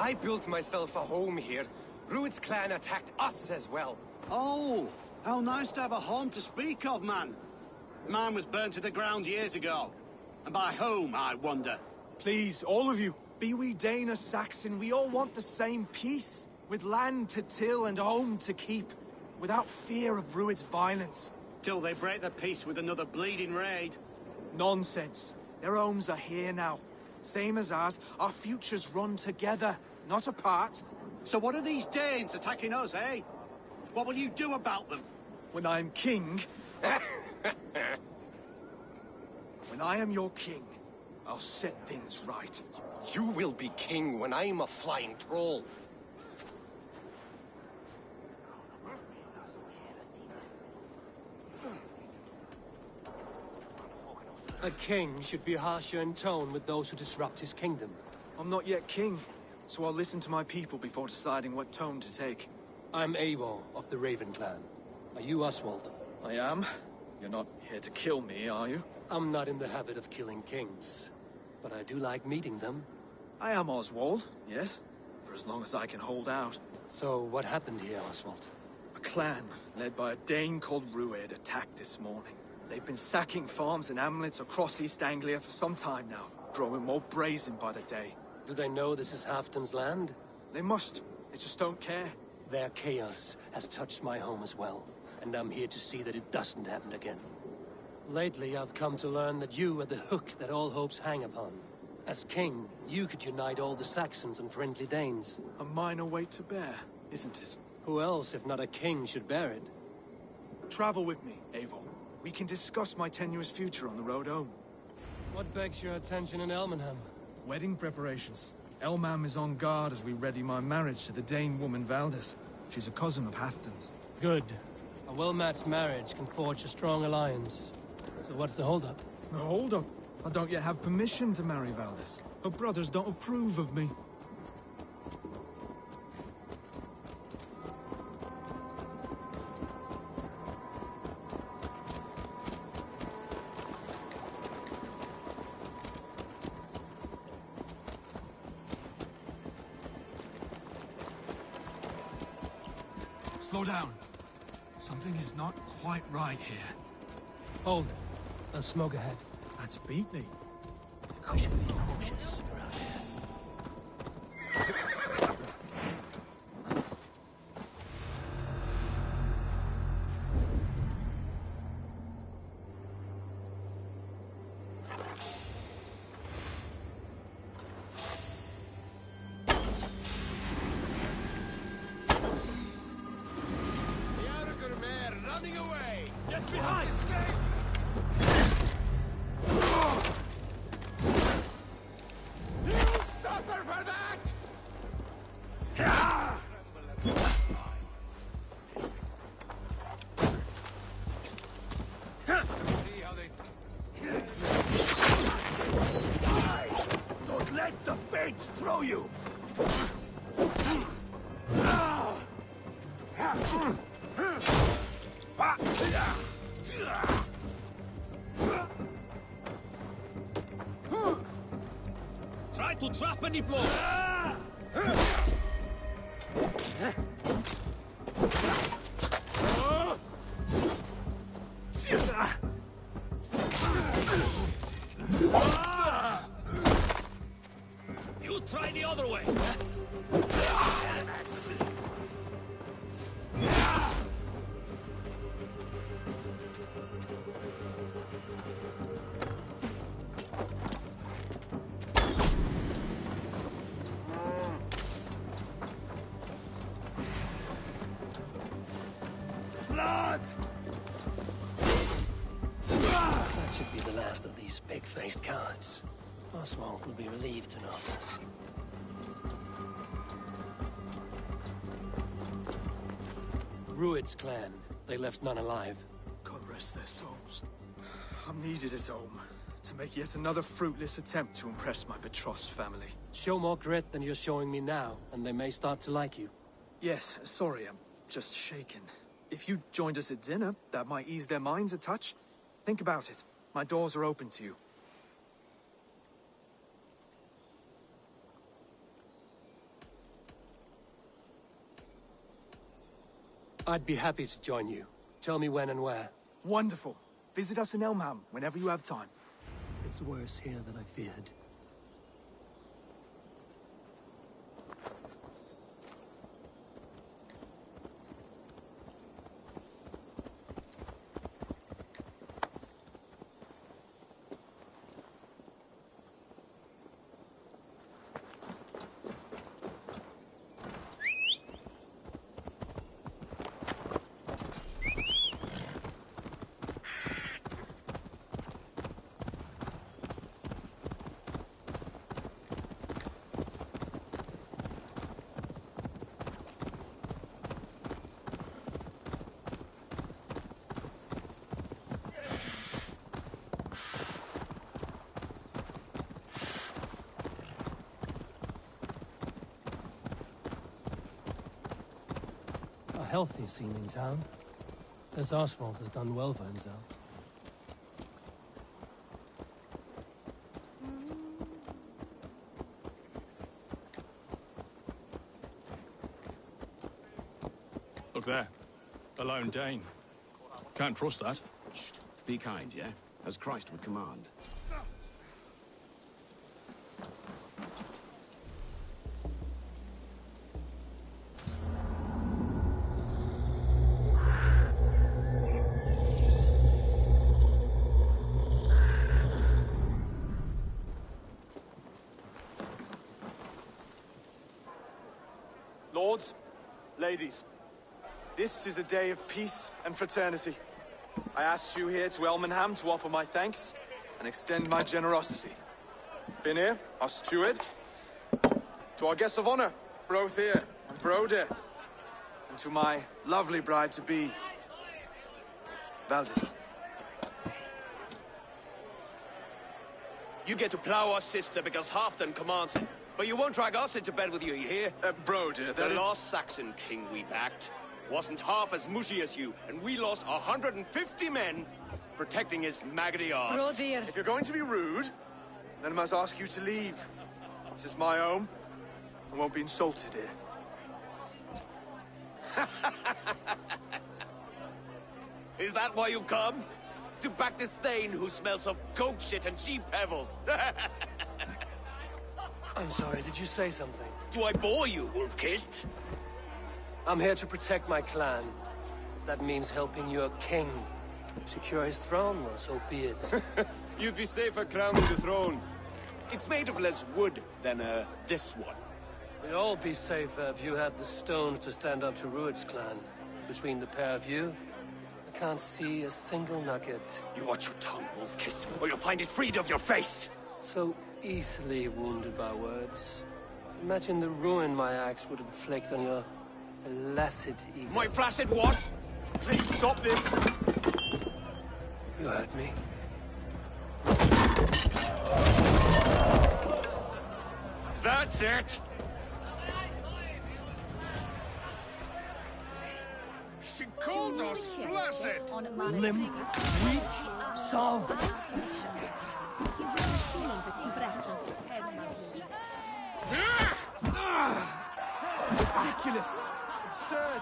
I built myself a home here. Rued's clan attacked us as well. Oh, how nice to have a home to speak of, man. Mine was burnt to the ground years ago. And by whom, I wonder? Please, all of you, be we Dane or Saxon, we all want the same peace. With land to till and home to keep. Without fear of Rued's violence. Till they break the peace with another bleeding raid. Nonsense. Their homes are here now. Same as ours, our futures run together, not apart. So what are these Danes attacking us, eh? What will you do about them? When I'm king... When I am your king, I'll set things right. You will be king when I'm a flying troll. A king should be harsher in tone with those who disrupt his kingdom. I'm not yet king, so I'll listen to my people before deciding what tone to take. I'm Eivor of the Raven clan. Are you Oswald? I am. You're not here to kill me, are you? I'm not in the habit of killing kings, but I do like meeting them. I am Oswald, yes, for as long as I can hold out. So what happened here, Oswald? A clan, led by a Dane called Rued, attacked this morning. They've been sacking farms and hamlets across East Anglia for some time now, growing more brazen by the day. Do they know this is Halfton's land? They must. They just don't care. Their chaos has touched my home as well, and I'm here to see that it doesn't happen again. Lately, I've come to learn that you are the hook that all hopes hang upon. As king, you could unite all the Saxons and friendly Danes. A minor weight to bear, isn't it? Who else, if not a king, should bear it? Travel with me, Eivor. We can discuss my tenuous future on the road home. What begs your attention in Elmenham? Wedding preparations. Elmam is on guard as we ready my marriage to the Dane woman Valdis. She's a cousin of Halfton's. Good. A well-matched marriage can forge a strong alliance. So what's the holdup? No holdup? I don't yet have permission to marry Valdis. Her brothers don't approve of me. Slow down. Something is not quite right here. Hold. There's smoke ahead. That's Beatney. I should be cautious around here. Throw you! Try to trap any blows! You try the other way! Blood! That should be the last of these pig-faced cowards. Oswald will be relieved to know this. Rued's clan. They left none alive. God rest their souls. I'm needed at home to make yet another fruitless attempt to impress my betrothed's family. Show more grit than you're showing me now, and they may start to like you. Yes, sorry, I'm just shaken. If you joined us at dinner, that might ease their minds a touch. Think about it. My doors are open to you. I'd be happy to join you. Tell me when and where. Wonderful. Visit us in Elmham whenever you have time. It's worse here than I feared. healthy scene in town. This Oswald has done well for himself. Look there. A lone Dane. Can't trust that. Shh. Be kind, yeah? As Christ would command. Lords, ladies, this is a day of peace and fraternity. I asked you here to Elmenham to offer my thanks and extend my generosity. Finir, our steward, to our guests of honor, Brothir and Broder, and to my lovely bride-to-be, Valdis. You get to plow our sister because Halfdan commands it. But you won't drag us into bed with you hear? Broder, the last Saxon king we backed wasn't half as mushy as you, and we lost 150 men protecting his maggoty arse. If you're going to be rude, then I must ask you to leave. This is my home. I won't be insulted here. Is that why you've come? To back this Thane who smells of goat shit and cheap pebbles? I'm sorry, did you say something? Do I bore you, wolf-kissed? I'm here to protect my clan. If that means helping your king secure his throne, well, so be it. You'd be safer crowning the throne. It's made of less wood than, this one. We'd all be safer if you had the stones to stand up to Rued's clan. Between the pair of you, I can't see a single nugget. You watch your tongue, wolf-kissed, or you'll find it freed of your face! So easily wounded by words. Imagine the ruin my axe would inflict on your flaccid ego. My flaccid what? Please stop this! You heard me. That's it! She called us flaccid! Limp, weak, soft. Ridiculous! Absurd!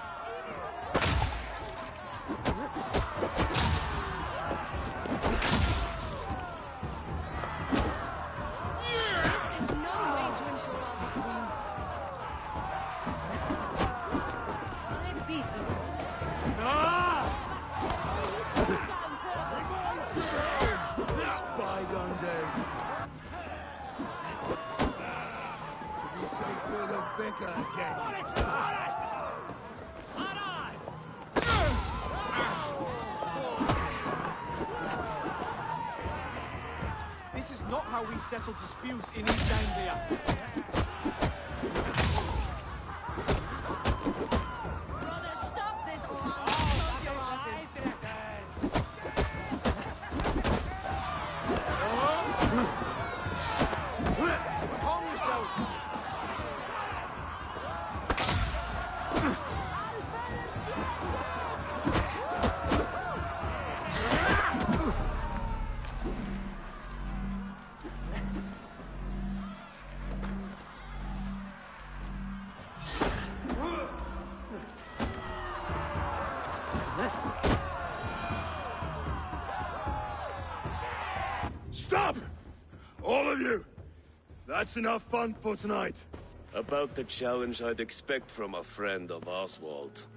Bygone days. To be so full of vigor again. This is not how we settle disputes in East Anglia. Brother, stop this or I'll stop your asses. Calm yourselves! Stop! All of you! That's enough fun for tonight. About the challenge I'd expect from a friend of Oswald.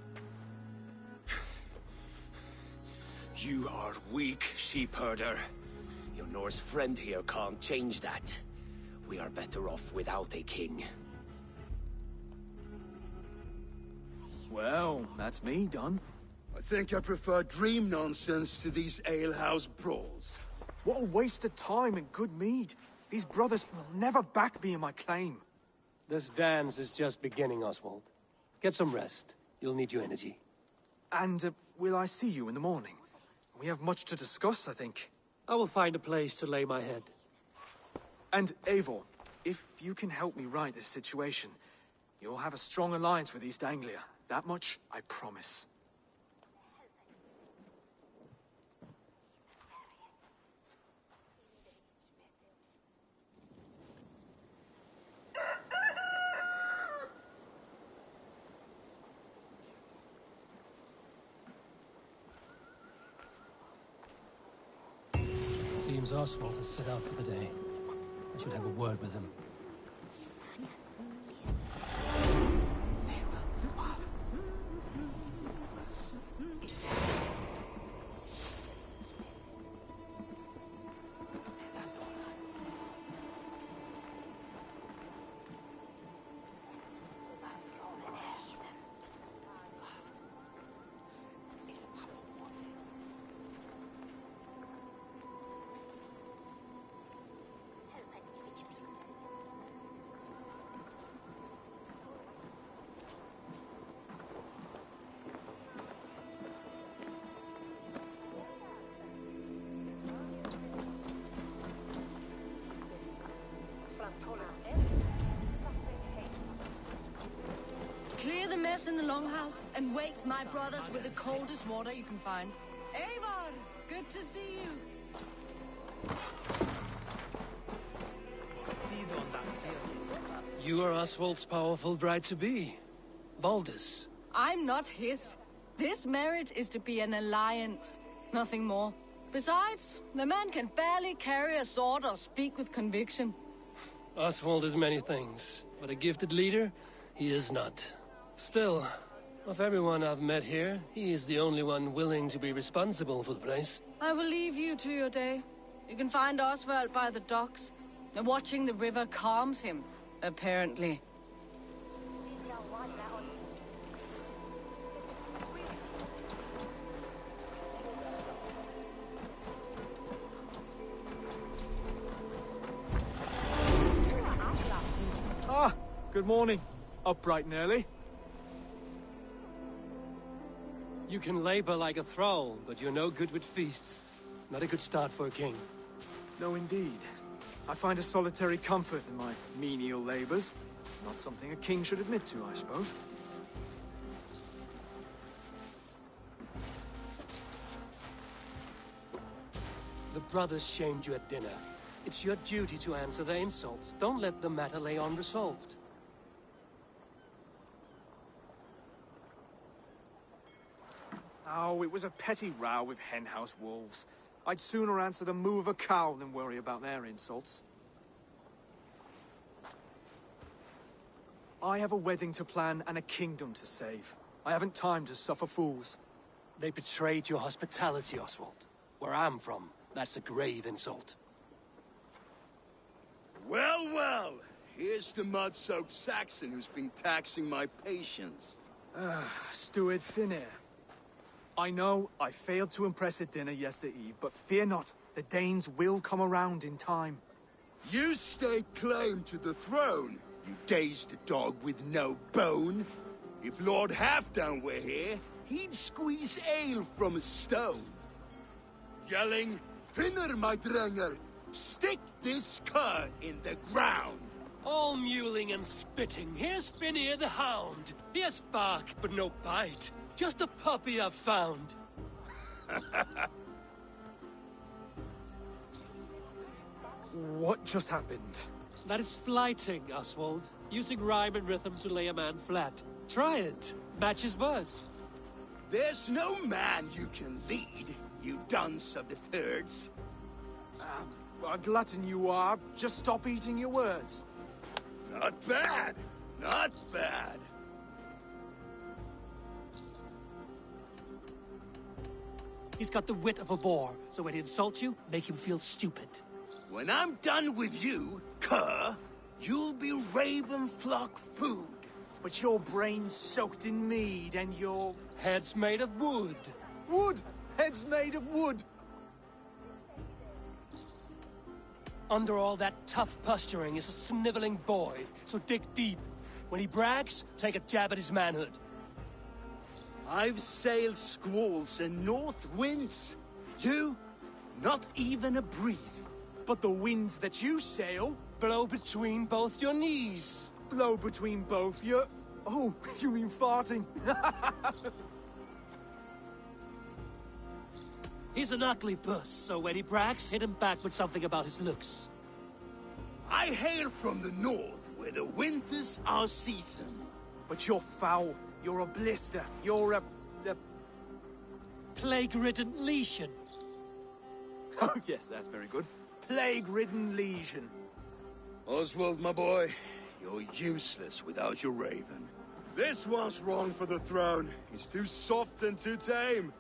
You are weak, sheep herder. Your Norse friend here can't change that. We are better off without a king. Well, that's me done. I think I prefer dream nonsense to these alehouse brawls. What a waste of time and good mead. These brothers will never back me in my claim. This dance is just beginning, Oswald. Get some rest. You'll need your energy. And will I see you in the morning? We have much to discuss, I think. I will find a place to lay my head. And Eivor, if you can help me right this situation, you'll have a strong alliance with East Anglia. That much, I promise. Seems Oswald has set out for the day. I should have a word with him. Clear the mess in the longhouse and wake my brothers with the coldest water you can find. Eivor, good to see you. You are Oswald's powerful bride-to-be, Baldus. I'm not his. This marriage is to be an alliance, nothing more. Besides, the man can barely carry a sword or speak with conviction. Oswald is many things, but a gifted leader, he is not. Still, of everyone I've met here, he is the only one willing to be responsible for the place. I will leave you to your day. You can find Oswald by the docks. Watching the river calms him, apparently. Ah, good morning. Up bright and early. You can labor like a thrall, but you're no good with feasts. Not a good start for a king. No, indeed. I find a solitary comfort in my menial labors. Not something a king should admit to, I suppose. The brothers shamed you at dinner. It's your duty to answer their insults. Don't let the matter lay unresolved. Oh, it was a petty row with henhouse wolves. I'd sooner answer the moo of a cow than worry about their insults. I have a wedding to plan and a kingdom to save. I haven't time to suffer fools. They betrayed your hospitality, Oswald. Where I'm from, that's a grave insult. Well, well. Here's the mud-soaked Saxon who's been taxing my patience. Steward Finir. I know I failed to impress at dinner yesterday eve, but fear not, the Danes will come around in time. You stake claim to the throne, you dazed dog with no bone. If Lord Halfdown were here, he'd squeeze ale from a stone. Yelling, Finner, my drenger, stick this cur in the ground. All mewling and spitting. Here's Finir the hound. He has bark, but no bite. Just a puppy I've found. What just happened? That is flighting, Oswald. Using rhyme and rhythm to lay a man flat. Try it. Match his verse. There's no man you can lead, you dunce of the thirds. A glutton you are. Just stop eating your words. Not bad. Not bad. He's got the wit of a boar, so when he insults you, make him feel stupid. When I'm done with you, cur, you'll be raven flock food. But your brain's soaked in mead and your... Head's made of wood. Wood! Head's made of wood! Under all that tough posturing is a sniveling boy, so dig deep. When he brags, take a jab at his manhood. I've sailed squalls and north winds. You, not even a breeze. But the winds that you sail... Blow between both your knees. Blow between both your... Oh, you mean farting? He's an ugly puss, so when he brags, hit him back with something about his looks. I hail from the north, where the winters are season. But you're foul. You're a blister. You're a... Plague-ridden lesion. Oh, yes, that's very good. Plague-ridden lesion. Oswald, my boy, you're useless without your raven. This one's wrong for the throne. He's too soft and too tame.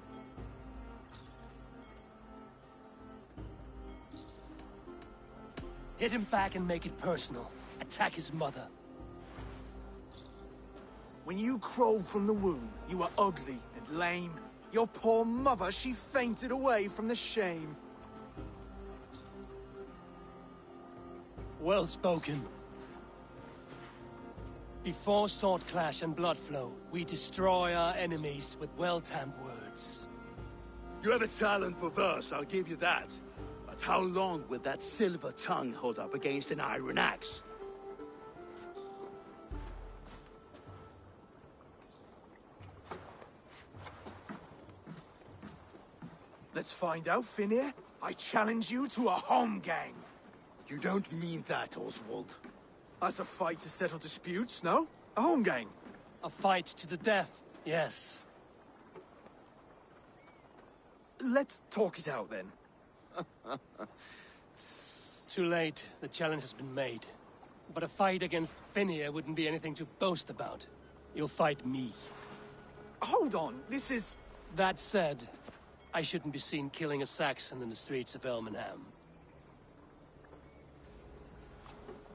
Hit him back and make it personal. Attack his mother. When you crawled from the womb, you were ugly and lame. Your poor mother, she fainted away from the shame. Well spoken. Before sword clash and blood flow, we destroy our enemies with well-timed words. You have a talent for verse, I'll give you that. But how long will that silver tongue hold up against an iron axe? Let's find out, Finir. I challenge you to a home gang. You don't mean that, Oswald. That's a fight to settle disputes, no? A home gang. A fight to the death, yes. Let's talk it out, then. Too late. The challenge has been made. But a fight against Finir wouldn't be anything to boast about. You'll fight me. Hold on, this is... That said, I shouldn't be seen killing a Saxon in the streets of Elmenham.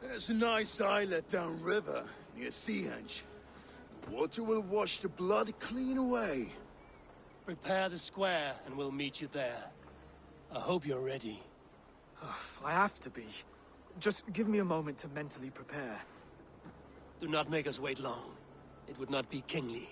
There's a nice islet downriver, near Seahenge. Water will wash the blood clean away. Prepare the square, and we'll meet you there. I hope you're ready. I have to be. Just give me a moment to mentally prepare. Do not make us wait long. It would not be kingly.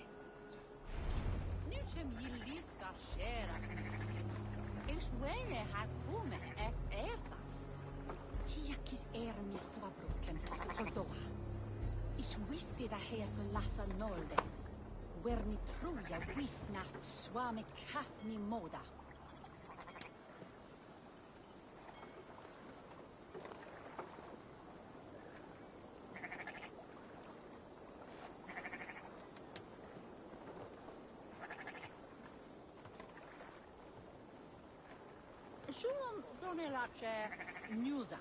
Schon donelace newsam.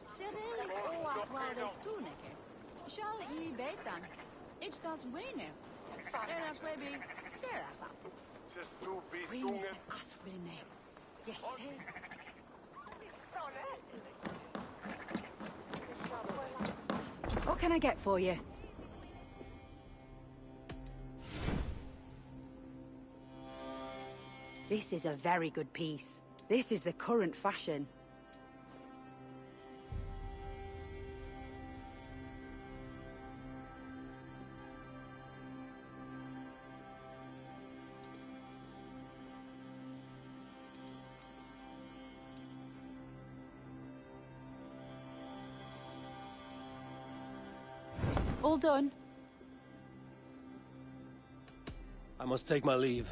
Serei o aswade tuneke. Shall I betan? It's das wene. Eras webi. Kerafa. Wene se aswine. Yes, say. What can I get for you? This is a very good piece. This is the current fashion. All done. I must take my leave.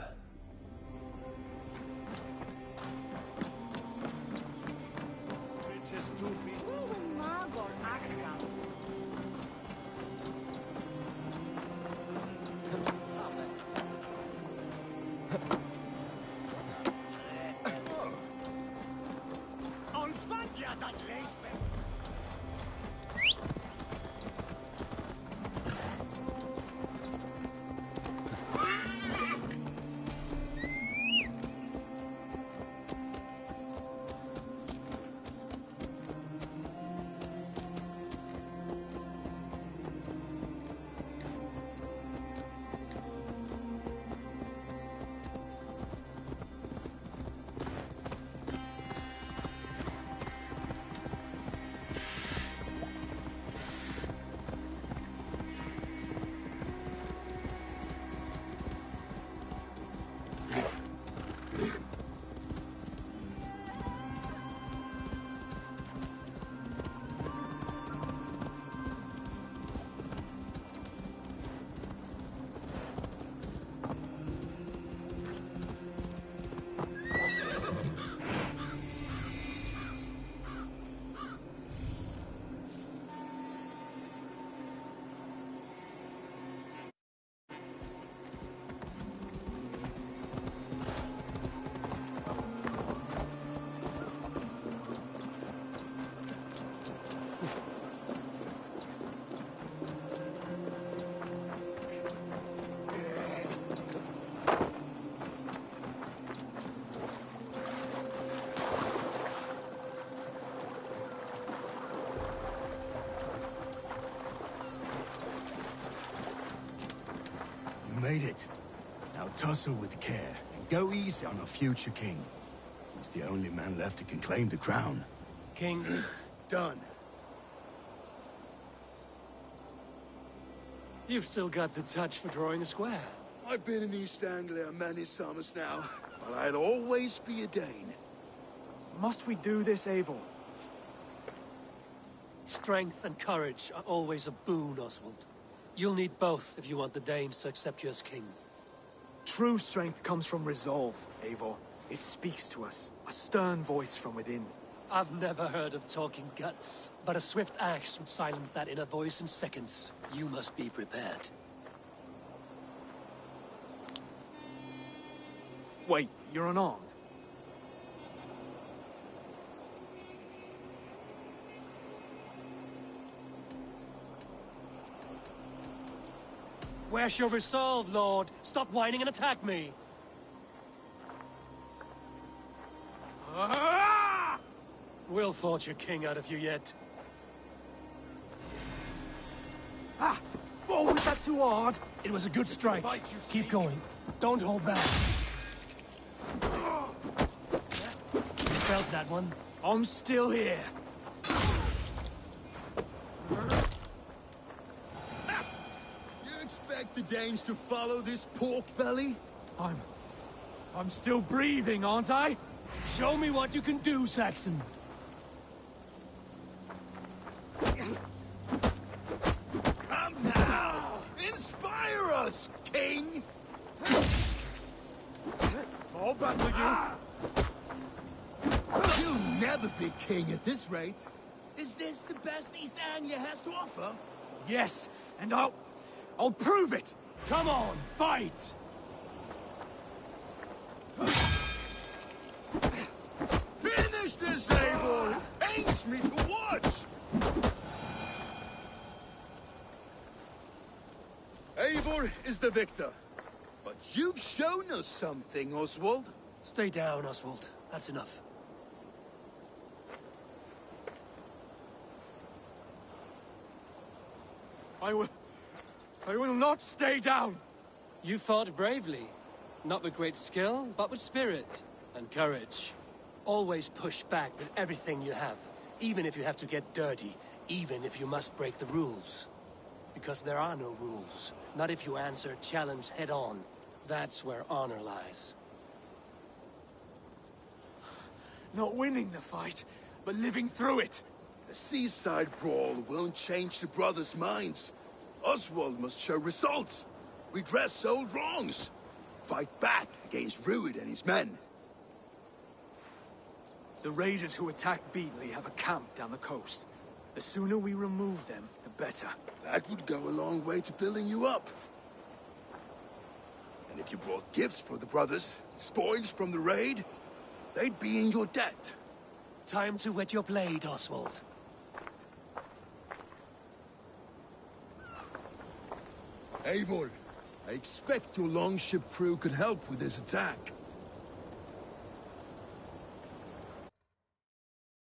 Tussle with care, and go easy on our future king. He's the only man left who can claim the crown. King? Done. You've still got the touch for drawing a square. I've been in East Anglia many summers now, but I'll always be a Dane. Must we do this, Eivor? Strength and courage are always a boon, Oswald. You'll need both if you want the Danes to accept you as king. True strength comes from resolve, Eivor. It speaks to us, a stern voice from within. I've never heard of talking guts, but a swift axe would silence that inner voice in seconds. You must be prepared. Wait, you're unarmed? Where's your resolve, Lord? Stop whining and attack me! We'll forge your king out of you yet. Ah! Oh, was that too hard? It was a good strike. Keep going. Don't hold back. You felt that one? I'm still here. You expect the Danes to follow this pork belly? I'm still breathing, aren't I? Show me what you can do, Saxon. Come now! Inspire us, king! I'll battle you! You'll never be king at this rate. Is this the best East Anglia has to offer? Yes, and I'll prove it! Come on, fight! Finish this, Eivor! Pains me to watch! Eivor is the victor. But you've shown us something, Oswald. Stay down, Oswald. That's enough. I will not stay down! You fought bravely. Not with great skill, but with spirit and courage. Always push back with everything you have, even if you have to get dirty, even if you must break the rules. Because there are no rules. Not if you answer a challenge head-on. That's where honor lies. Not winning the fight, but living through it. A seaside brawl won't change the brothers' minds. Oswald must show results. Redress old wrongs. Fight back against Rued and his men. The raiders who attacked Beatley have a camp down the coast. The sooner we remove them, the better. That would go a long way to building you up. And if you brought gifts for the brothers, spoils from the raid, they'd be in your debt. Time to wet your blade, Oswald. Eivor, I expect your longship crew could help with this attack.